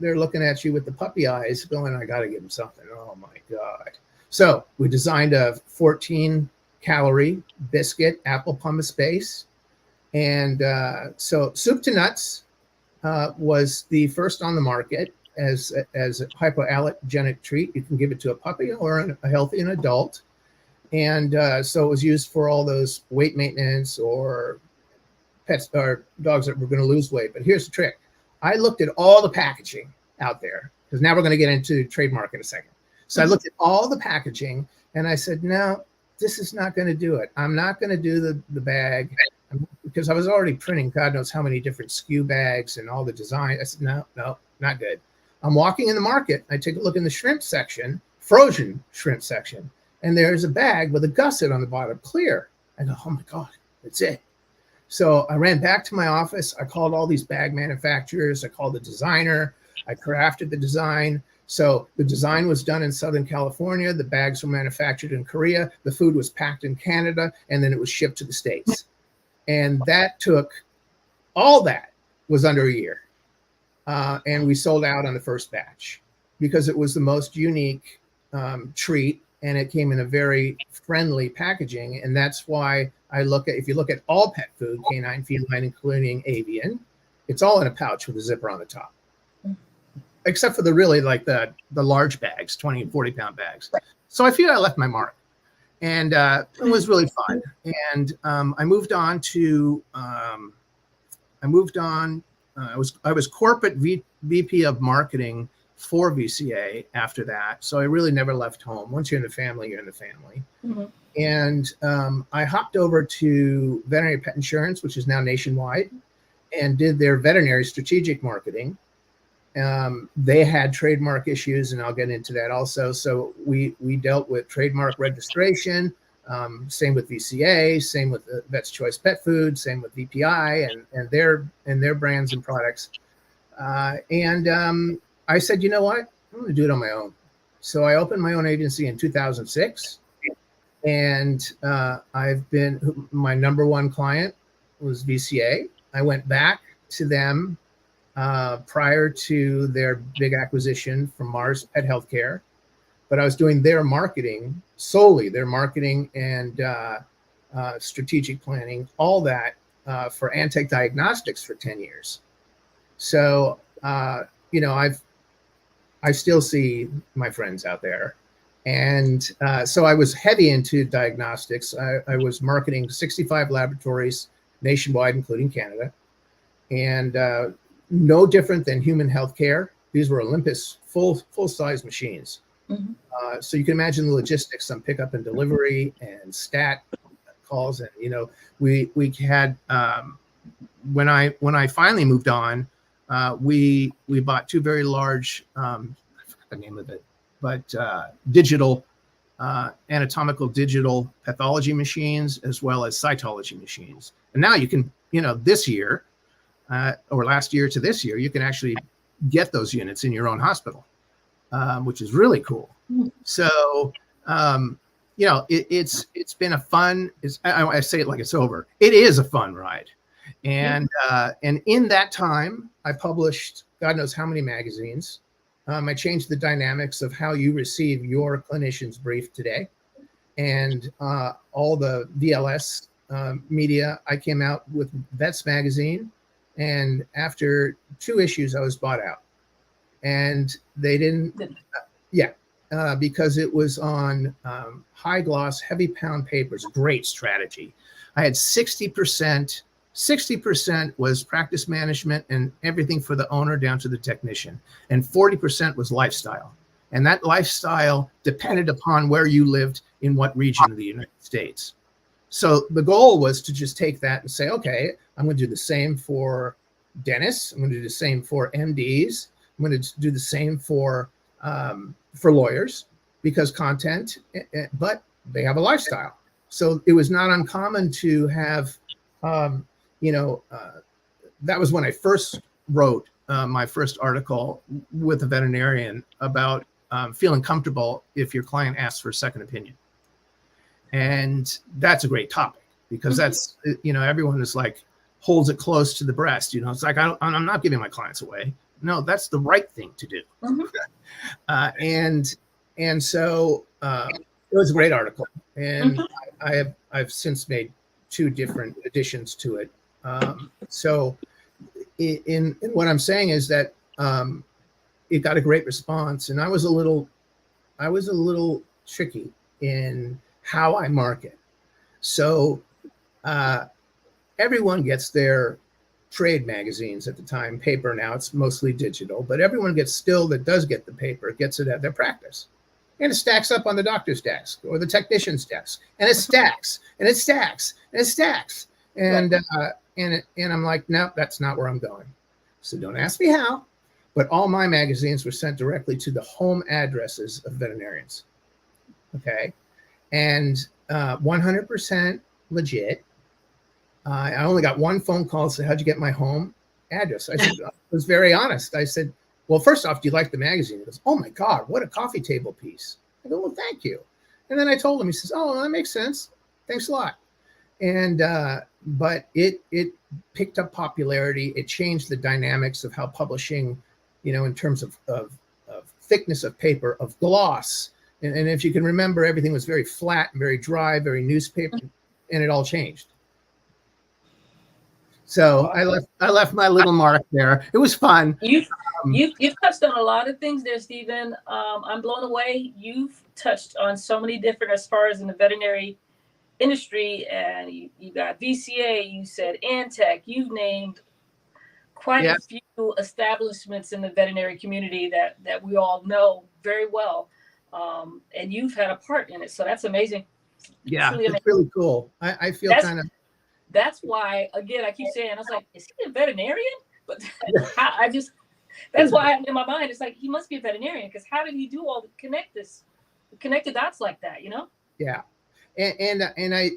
they're looking at you with the puppy eyes going, I got to give them something. Oh my God. So we designed a 14-calorie biscuit, apple pumice base. And so soup to nuts was the first on the market as a hypoallergenic treat. You can give it to a puppy or a healthy adult. And so it was used for all those weight maintenance or pets or dogs that were going to lose weight. But here's the trick. I looked at all the packaging out there, because now we're going to get into trademark in a second. So I looked at all the packaging and I said, no, this is not going to do it. I'm not going to do the bag, because I was already printing God knows how many different SKU bags and all the design. I said, no, not good. I'm walking in the market. I take a look in the shrimp section, frozen shrimp section, and there's a bag with a gusset on the bottom, clear. I go, oh my God, that's it. So I ran back to my office. I called all these bag manufacturers. I called the designer. I crafted the design. So the design was done in Southern California. The bags were manufactured in Korea. The food was packed in Canada, and then it was shipped to the States. And all that was under a year. And we sold out on the first batch because it was the most unique treat, and it came in a very friendly packaging. And that's why if you look at all pet food, canine, feline, including avian, it's all in a pouch with a zipper on the top, except for the large bags, 20 and 40 pound bags. So I feel I left my mark, and it was really fun. And I moved on to, I was corporate VP of marketing for VCA after that. So I really never left home. Once you're in the family, you're in the family. Mm-hmm. And I hopped over to Veterinary Pet Insurance, which is now nationwide, and did their veterinary strategic marketing. They had trademark issues, and I'll get into that also. So we dealt with trademark registration, Same with VCA, same with Vet's Choice Pet Food, same with VPI and their brands and products. I said, you know what? I'm going to do it on my own. So I opened my own agency in 2006, and my number one client was VCA. I went back to them prior to their big acquisition from Mars Pet Healthcare, but I was doing their marketing, solely their marketing and strategic planning, all that for Antech Diagnostics for 10 years. So, I still see my friends out there. And so I was heavy into diagnostics. I was marketing 65 laboratories nationwide, including Canada. And no different than human healthcare. These were Olympus full-size machines. Mm-hmm. So you can imagine the logistics on pickup and delivery and stat calls. And, we had, when I finally moved on, we bought two very large, I forgot the name of it, but digital, anatomical digital pathology machines, as well as cytology machines. And now you can, this year, or last year to this year, you can actually get those units in your own hospital, which is really cool. So, it's been a fun, I say it like it's over. It is a fun ride. And in that time, I published God knows how many magazines. I changed the dynamics of how you receive your clinician's brief today. And all the VLS media, I came out with Vets Magazine. And after 2 issues, I was bought out. And they didn't, because it was on high gloss, heavy pound papers. Great strategy. I had 60% was practice management and everything for the owner down to the technician. And 40% was lifestyle. And that lifestyle depended upon where you lived in what region of the United States. So the goal was to just take that and say, okay, I'm going to do the same for dentists. I'm going to do the same for MDs. I'm going to do the same for lawyers, because content, but they have a lifestyle. So it was not uncommon to have, that was when I first wrote my first article with a veterinarian about feeling comfortable if your client asks for a second opinion. And that's a great topic, because that's, everyone is like, holds it close to the breast. It's like, I'm not giving my clients away. No, that's the right thing to do. And so it was a great article. And I've since made 2 different additions to it. So in what I'm saying is that it got a great response, and I was a little tricky in how I market. So everyone gets their trade magazines at the time, paper. Now it's mostly digital, but everyone that does get the paper gets it at their practice. And it stacks up on the doctor's desk or the technician's desk, and it stacks and it stacks and it stacks. And I'm like, no, that's not where I'm going. So don't ask me how, but all my magazines were sent directly to the home addresses of veterinarians. Okay. And 100% legit. I only got 1 phone call that said, how'd you get my home address? I was very honest. I said, well, first off, do you like the magazine? He goes, oh my God, what a coffee table piece. I go, well, thank you. And then I told him, he says, oh, well, that makes sense. Thanks a lot. And, but it picked up popularity. It changed the dynamics of how publishing, in terms of thickness of paper, of gloss. And if you can remember, everything was very flat, very dry, very newspaper, and it all changed. So I left my little mark there. It was fun. You've touched on a lot of things there, Stephen. I'm blown away. You've touched on so many different, as far as in the veterinary industry, and you got VCA, you said Antech, you've named quite a few establishments in the veterinary community that we all know very well. And you've had a part in it. So that's amazing. Yeah, it's really cool. I feel kind of. That's why, again, I keep saying, I was like, is he a veterinarian? But that's why in my mind, it's like, he must be a veterinarian, because how did he do all connect the dots like that, Yeah. and I,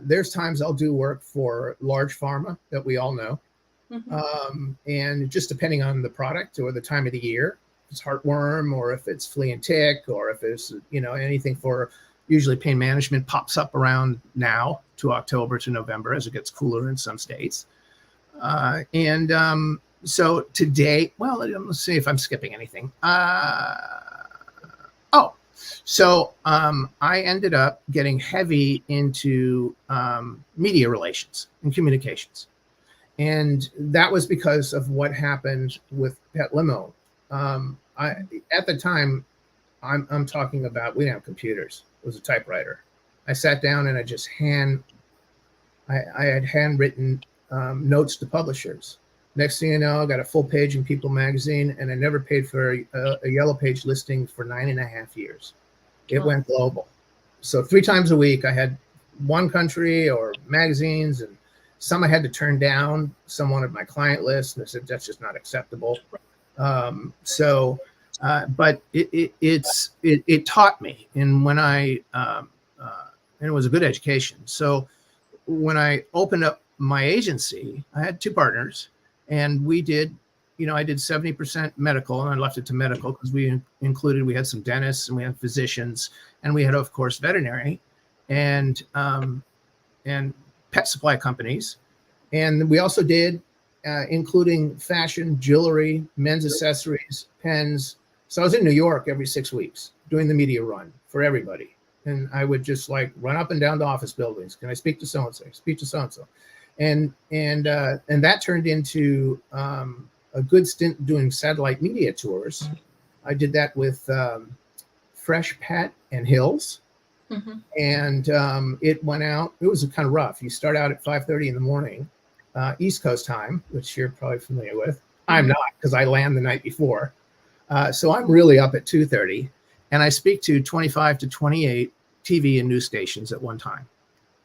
there's times I'll do work for large pharma that we all know. And just depending on the product or the time of the year, if it's heartworm or if it's flea and tick or if it's, anything for usually pain management pops up around now to October to November as it gets cooler in some states. So today, well, let's see if I'm skipping anything. So I ended up getting heavy into media relations and communications. And that was because of what happened with Pet Limo. At the time, I'm talking about, we didn't have computers. It was a typewriter. I sat down and I had handwritten notes to publishers. Next thing you know, I got a full page in People magazine, and I never paid for a yellow page listing for 9.5 years. It went global. So 3 times a week, I had one country or magazines, and some I had to turn down. Some wanted my client list, and I said, that's just not acceptable. But it taught me, and when and it was a good education. So when I opened up my agency, I had 2 partners, and we did, I did 70% medical, and I left it to medical because we had some dentists and we had physicians, and we had, of course, veterinary and pet supply companies. And we also did, including fashion, jewelry, men's accessories, pens. So I was in New York every 6 weeks doing the media run for everybody. And I would just run up and down to office buildings. Can I speak to so-and-so? Speak to so-and-so. And that turned into a good stint doing satellite media tours. I did that with Fresh Pet and Hills. And it went out. It was kind of rough. You start out at 5:30 in the morning, East Coast time, which you're probably familiar with. I'm not, because I land the night before. So I'm really up at 2:30, and I speak to 25 to 28 TV and news stations at one time.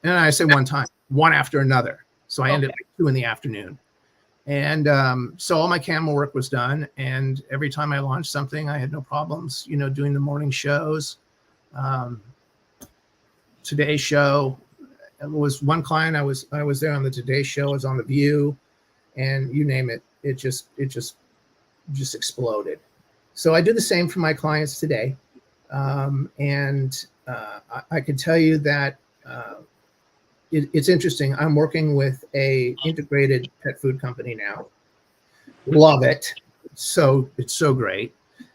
And I say one time, one after another. So I ended at 2 in the afternoon. And so all my camera work was done. And every time I launched something, I had no problems, doing the morning shows. Today Show, it was one client. I was there on the Today Show, I was on The View, and you name it. It just exploded. So I do the same for my clients today. I can tell you that it's interesting. I'm working with a integrated pet food company now. Love it. So it's so great.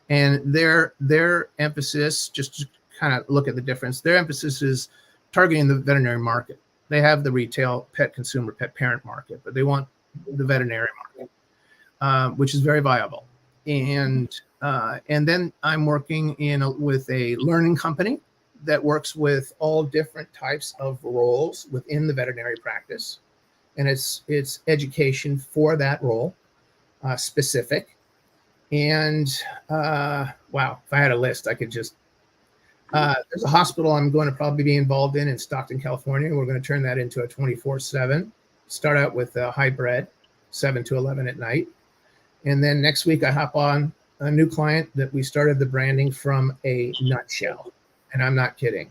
And their emphasis, just to kind of look at the difference, their emphasis is targeting the veterinary market. They have the retail pet consumer, pet parent market, but they want the veterinary market, which is very viable. And then I'm working with a learning company that works with all different types of roles within the veterinary practice, and it's education for that role, specific. And wow, if I had a list, I could just. There's a hospital I'm going to probably be involved in Stockton, California. We're going to turn that into a 24/7. Start out with a hybrid, 7 to 11 at night. And then next week, I hop on a new client that we started the branding from a nutshell. And I'm not kidding.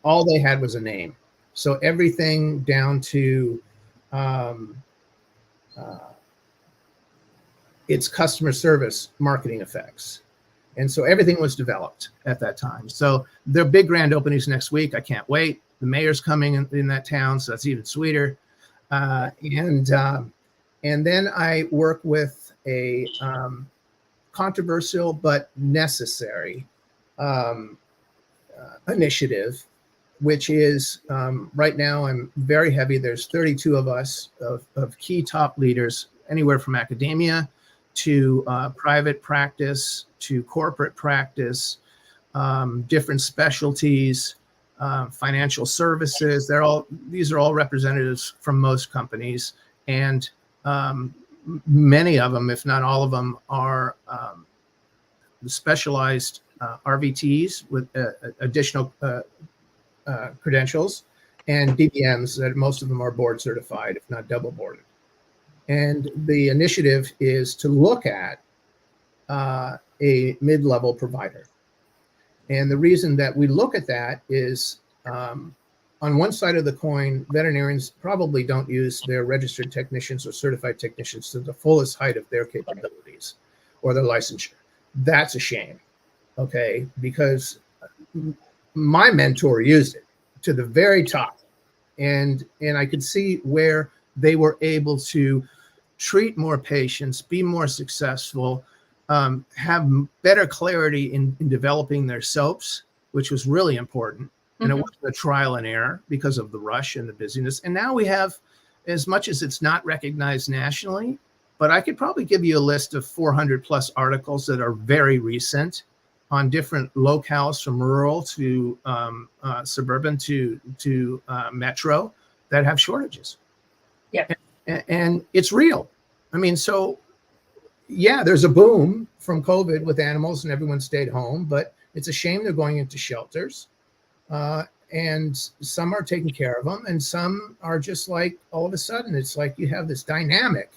All they had was a name. So everything down to its customer service marketing effects. And so everything was developed at that time. So their big grand openings next week. I can't wait. The mayor's coming in that town, so that's even sweeter. And then I work with a controversial but necessary initiative, which is right now I'm very heavy. There's 32 of us of key top leaders, anywhere from academia to private practice to corporate practice, different specialties, financial services. These are all representatives from most companies, and many of them, if not all of them, are specialized RVTs with additional credentials, and DBMs that most of them are board certified, if not double boarded. And the initiative is to look at a mid-level provider. And the reason that we look at that is on one side of the coin, veterinarians probably don't use their registered technicians or certified technicians to the fullest height of their capabilities or their licensure. That's a shame, okay? Because my mentor used it to the very top, and I could see where they were able to treat more patients, be more successful, have better clarity in developing their soaps, which was really important. And it wasn't a trial and error because of the rush and the busyness. And now we have, as much as it's not recognized nationally, but I could probably give you a list of 400 plus articles that are very recent on different locales, from rural to suburban to metro, that have shortages. Yeah. And it's real. I mean, so yeah, there's a boom from COVID with animals and everyone stayed home, but it's a shame they're going into shelters. And some are taking care of them, and some are just like, all of a sudden, it's like you have this dynamic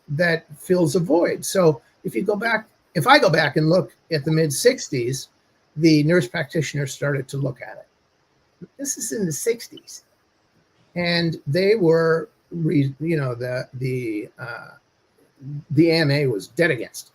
that fills a void. So if I go back and look at the mid 60s, the nurse practitioners started to look at it. This is in the 60s. And they were, the AMA was dead against.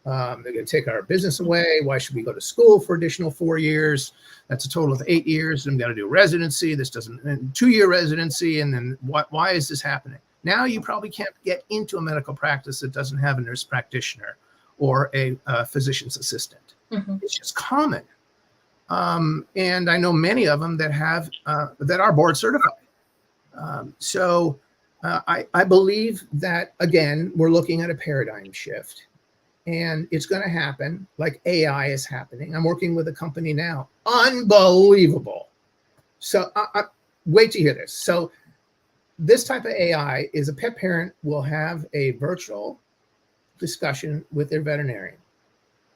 They're going to take our business away. Why should we go to school for additional 4 years? That's a total of 8 years. I'm going to do residency. This doesn't, 2-year residency. And then why is this happening? Now you probably can't get into a medical practice that doesn't have a nurse practitioner or a physician's assistant. It's just common. And I know many of them that have that are board certified. So I believe that, again, we're looking at a paradigm shift. And it's going to happen like AI is happening. I'm working with a company now. Unbelievable. So wait to hear this. So this type of AI is, a pet parent will have a virtual discussion with their veterinarian.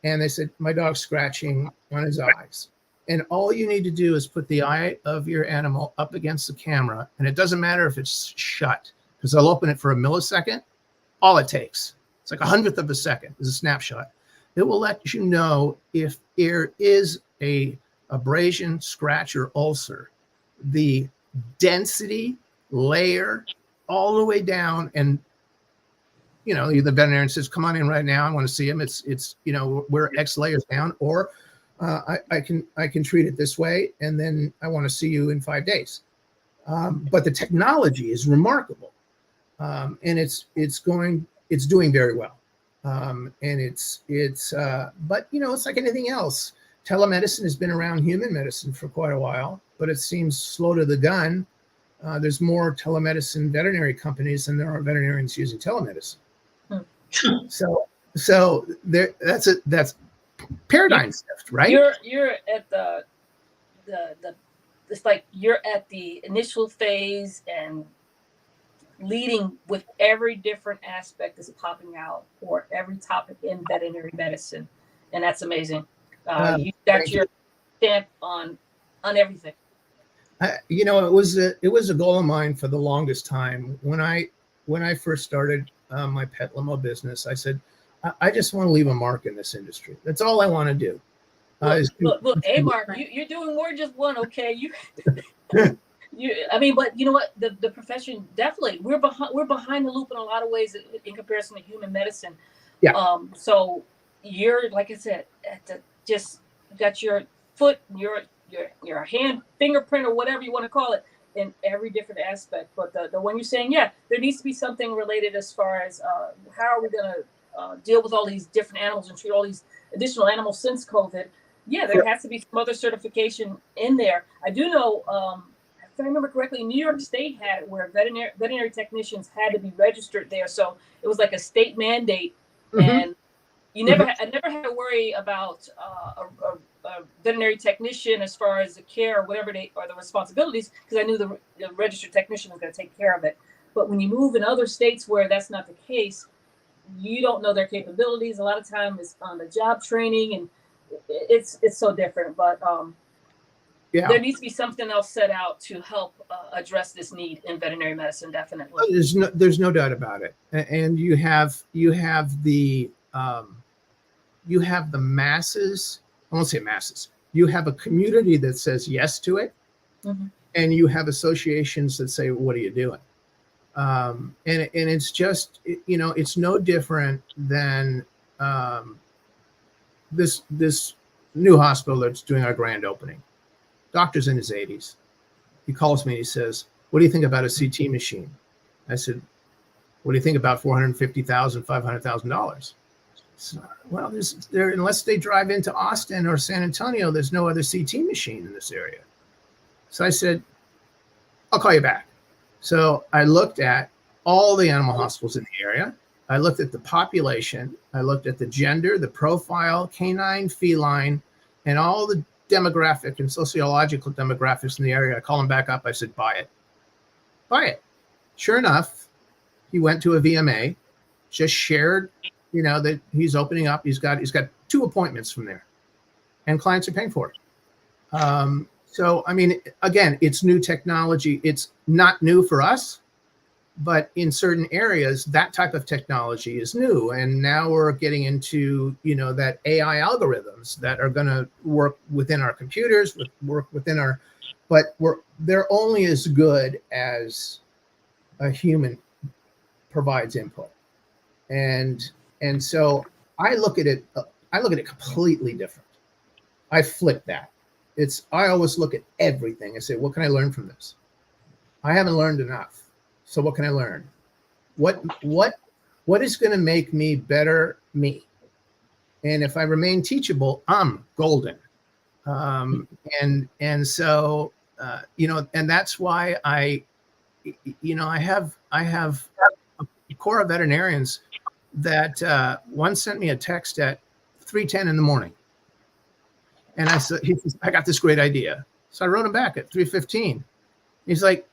And they said, my dog's scratching on his eyes. And all you need to do is put the eye of your animal up against the camera. And it doesn't matter if it's shut, because they'll open it for a millisecond. All it takes. It's like 100th of a second is a snapshot. It will let you know if there is a abrasion, scratch, or ulcer. The density, layer, all the way down. And, the veterinarian says, come on in right now. I want to see him. It's we're X layers down, or I can treat it this way. And then I want to see you in 5 days. But the technology is remarkable. And it's doing very well. And but it's like anything else. Telemedicine has been around human medicine for quite a while, but it seems slow to the gun. There's more telemedicine veterinary companies than there are veterinarians using telemedicine. So that's paradigm shift, right? You're at the it's like you're at the initial phase and leading with every different aspect that's popping out, or every topic in veterinary medicine, and that's amazing. You got your stamp on everything. It was a goal of mine for the longest time. When I first started my pet limo business, I said, I just want to leave a mark in this industry. That's all I want to do. Look, hey, Mark, you're doing more than just one. Okay, but you know what? The profession, definitely, we're behind the loop in a lot of ways in comparison to human medicine. Yeah. So you're, like I said, just got your foot, your hand, fingerprint, or whatever you want to call it, in every different aspect. But the one you're saying, yeah, there needs to be something related as far as how are we going to deal with all these different animals and treat all these additional animals since COVID. Yeah, there has to be some other certification in there. I do know, if I remember correctly, New York State had it where veterinary technicians had to be registered there. So it was like a state mandate. And I never had to worry about a veterinary technician as far as the care or whatever or the responsibilities, because I knew the registered technician was going to take care of it. But when you move in other states where that's not the case, you don't know their capabilities. A lot of time it's on the job training, and it's so different. But there needs to be something else set out to help address this need in veterinary medicine. Definitely, there's no doubt about it. And you have the masses I won't say masses. You have a community that says yes to it, Mm-hmm. and you have associations that say, "What are you doing?" And it's just, it's no different than this new hospital that's doing our grand opening. Doctor's in his 80s. He calls me and he says, "What do you think about a CT machine?" I said, "What do you think about $450,000, $500,000?" So, well, unless they drive into Austin or San Antonio, there's no other CT machine in this area. So I said, "I'll call you back." So I looked at all the animal hospitals in the area. I looked at the population. I looked at the gender, the profile, canine, feline, and all the demographic and sociological demographics in the area. I called him back up. I said, "Buy it. Buy it." Sure enough, he went to a VMA, just shared, that he's opening up. He's got 2 appointments from there, and clients are paying for it. So, I mean, again, it's new technology. It's not new for us, but in certain areas, that type of technology is new. And now we're getting into, that AI algorithms that are going to work within our computers, but they're only as good as a human provides input. And so I look at it completely different. I flip that. I always look at everything and say, what can I learn from this? I haven't learned enough. So what can I learn? What is going to make me better me? And if I remain teachable, I'm golden. And so, and that's why I have a core of veterinarians that one sent me a text at 3:10 in the morning. And I said, I got this great idea. So I wrote him back at 3:15. He's like,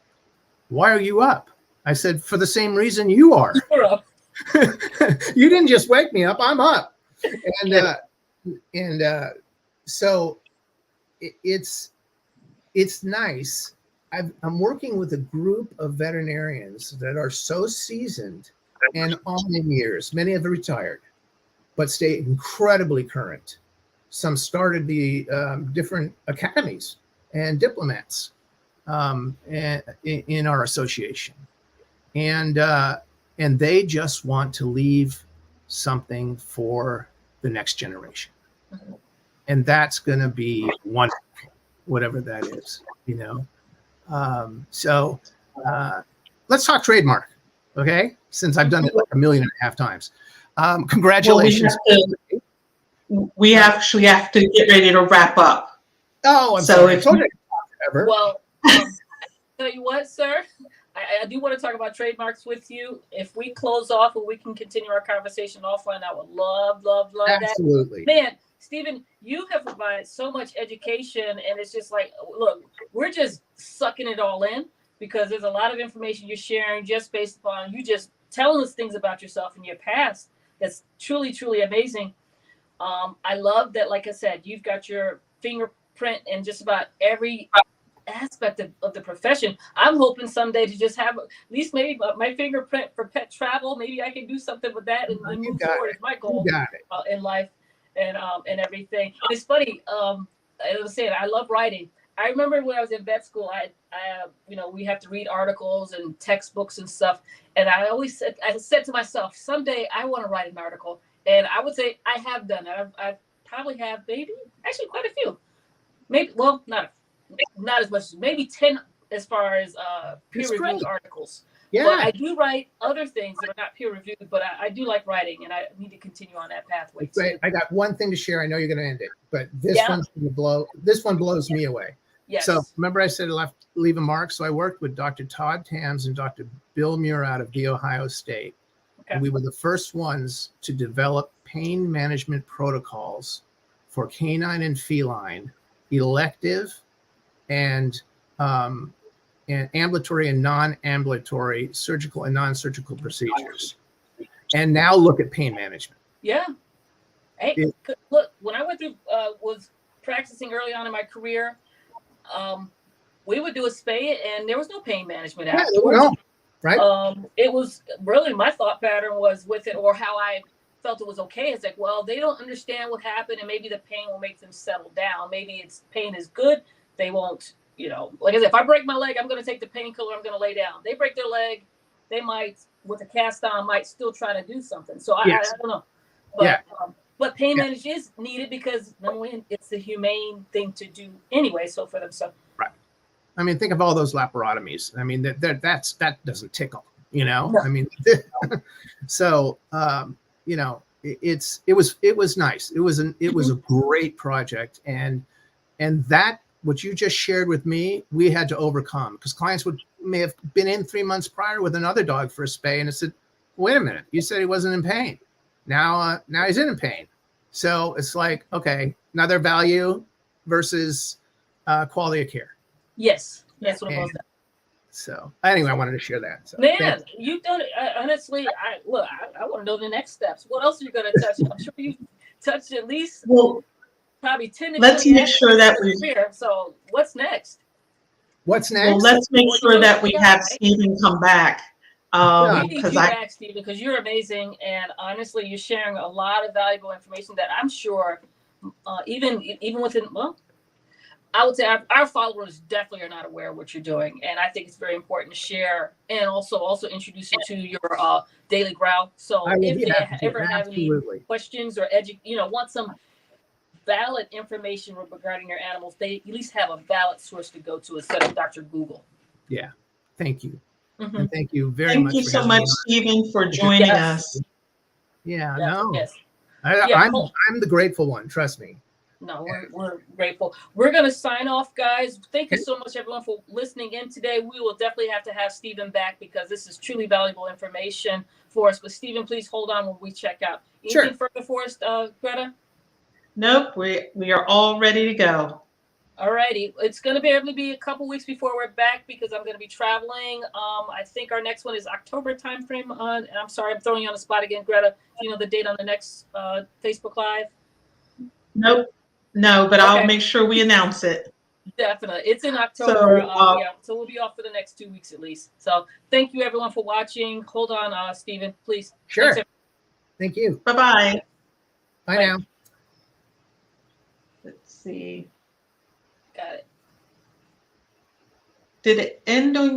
"Why are you up?" I said, "For the same reason you are." You're up. You didn't just wake me up. I'm up. And so it's nice. I'm working with a group of veterinarians that are so seasoned and on in years. Many have retired, but stay incredibly current. Some started the different academies and diplomats in our association, and they just want to leave something for the next generation, and that's going to be wonderful, whatever that is, So let's talk trademark, okay? Since I've done it like 1.5 million times. Congratulations. Well, we actually have to get ready to wrap up. Oh, I'm so sorry. I told you forever. Well, tell you what, sir, I do want to talk about trademarks with you. If we close off and we can continue our conversation offline, I would love Absolutely. that. Man, Stephen, you have provided so much education, and it's just like, look, we're just sucking it all in because there's a lot of information you're sharing just based upon you just telling us things about yourself and your past. That's truly, truly amazing. I love that, like I said, you've got your fingerprint in just about every aspect of the profession. I'm hoping someday to just have at least maybe my fingerprint for pet travel. Maybe I can do something with that and move forward. Is my goal in life and everything. And it's funny. I was saying I love writing. I remember when I was in vet school, I we have to read articles and textbooks and stuff. And I said to myself, someday I want to write an article. And I would say I have done it. I probably have actually quite a few. Maybe, well, not as much, maybe 10 as far as peer-reviewed articles. Yeah. But I do write other things that are not peer-reviewed, but I do like writing, and I need to continue on that pathway. Great. I got one thing to share. I know you're going to end it, but this one blows me away. Yes. So remember I said leave a mark? So I worked with Dr. Todd Tams and Dr. Bill Muir out of The Ohio State. Okay. And we were the first ones to develop pain management protocols for canine and feline, elective and ambulatory and non-ambulatory surgical and non-surgical procedures. And now look at pain management. Yeah. Hey, look, when I went through, was practicing early on in my career, we would do a spay and there was no pain management afterwards. Right. It was really, my thought pattern was with it, or how I felt it was okay. It's like, well, they don't understand what happened, and maybe the pain will make them settle down. Maybe it's pain is good. They won't, like I said, if I break my leg, I'm going to take the painkiller. I'm going to lay down. They break their leg, they might, with a cast on, might still try to do something. So I don't know. But, but pain management is needed because number one, it's the humane thing to do anyway. So for them, right. I mean, think of all those laparotomies. I mean, that doesn't tickle, No. I mean, so it was nice. It was a great project, and that what you just shared with me, we had to overcome, because clients may have been in 3 months prior with another dog for a spay, and it said, wait a minute, you said he wasn't in pain. Now he's in pain. So it's like, okay, another value versus quality of care. Yes, that's what it was. So anyway, I wanted to share that. So, man, you've done it. Honestly, I want to know the next steps. What else are you going to touch? I'm sure you touched at least probably 10 to 20. Let's make sure that So what's next? What's next? Well, let's make sure that we have Stephen come back. We need you back, Stephen, because you're amazing, and honestly, you're sharing a lot of valuable information that I'm sure, even within, I would say our followers definitely are not aware of what you're doing, and I think it's very important to share and also introduce you to your Daily Growl. So if they ever have any questions or want some valid information regarding your animals, they at least have a valid source to go to instead of Dr. Google. Yeah, thank you. And thank you very much. Thank you so much, Stephen, for joining us. Yeah, Yes. I'm the grateful one. Trust me. No, we're grateful. We're going to sign off, guys. Thank you so much, everyone, for listening in today. We will definitely have to have Stephen back because this is truly valuable information for us. But Stephen, please hold on when we check out. Anything further for us, Greta? Nope, we are all ready to go. All righty. It's going to be a couple weeks before we're back because I'm going to be traveling. I think our next one is October timeframe. I'm sorry, I'm throwing you on the spot again, Greta. Do you know the date on the next Facebook Live? Nope. No, but I'll make sure we announce it. Definitely. It's in October. So we'll be off for the next 2 weeks at least. So thank you, everyone, for watching. Hold on, Stephen, please. Sure. Thank you. Bye-bye. Bye now. Let's see. Got it. Did it end on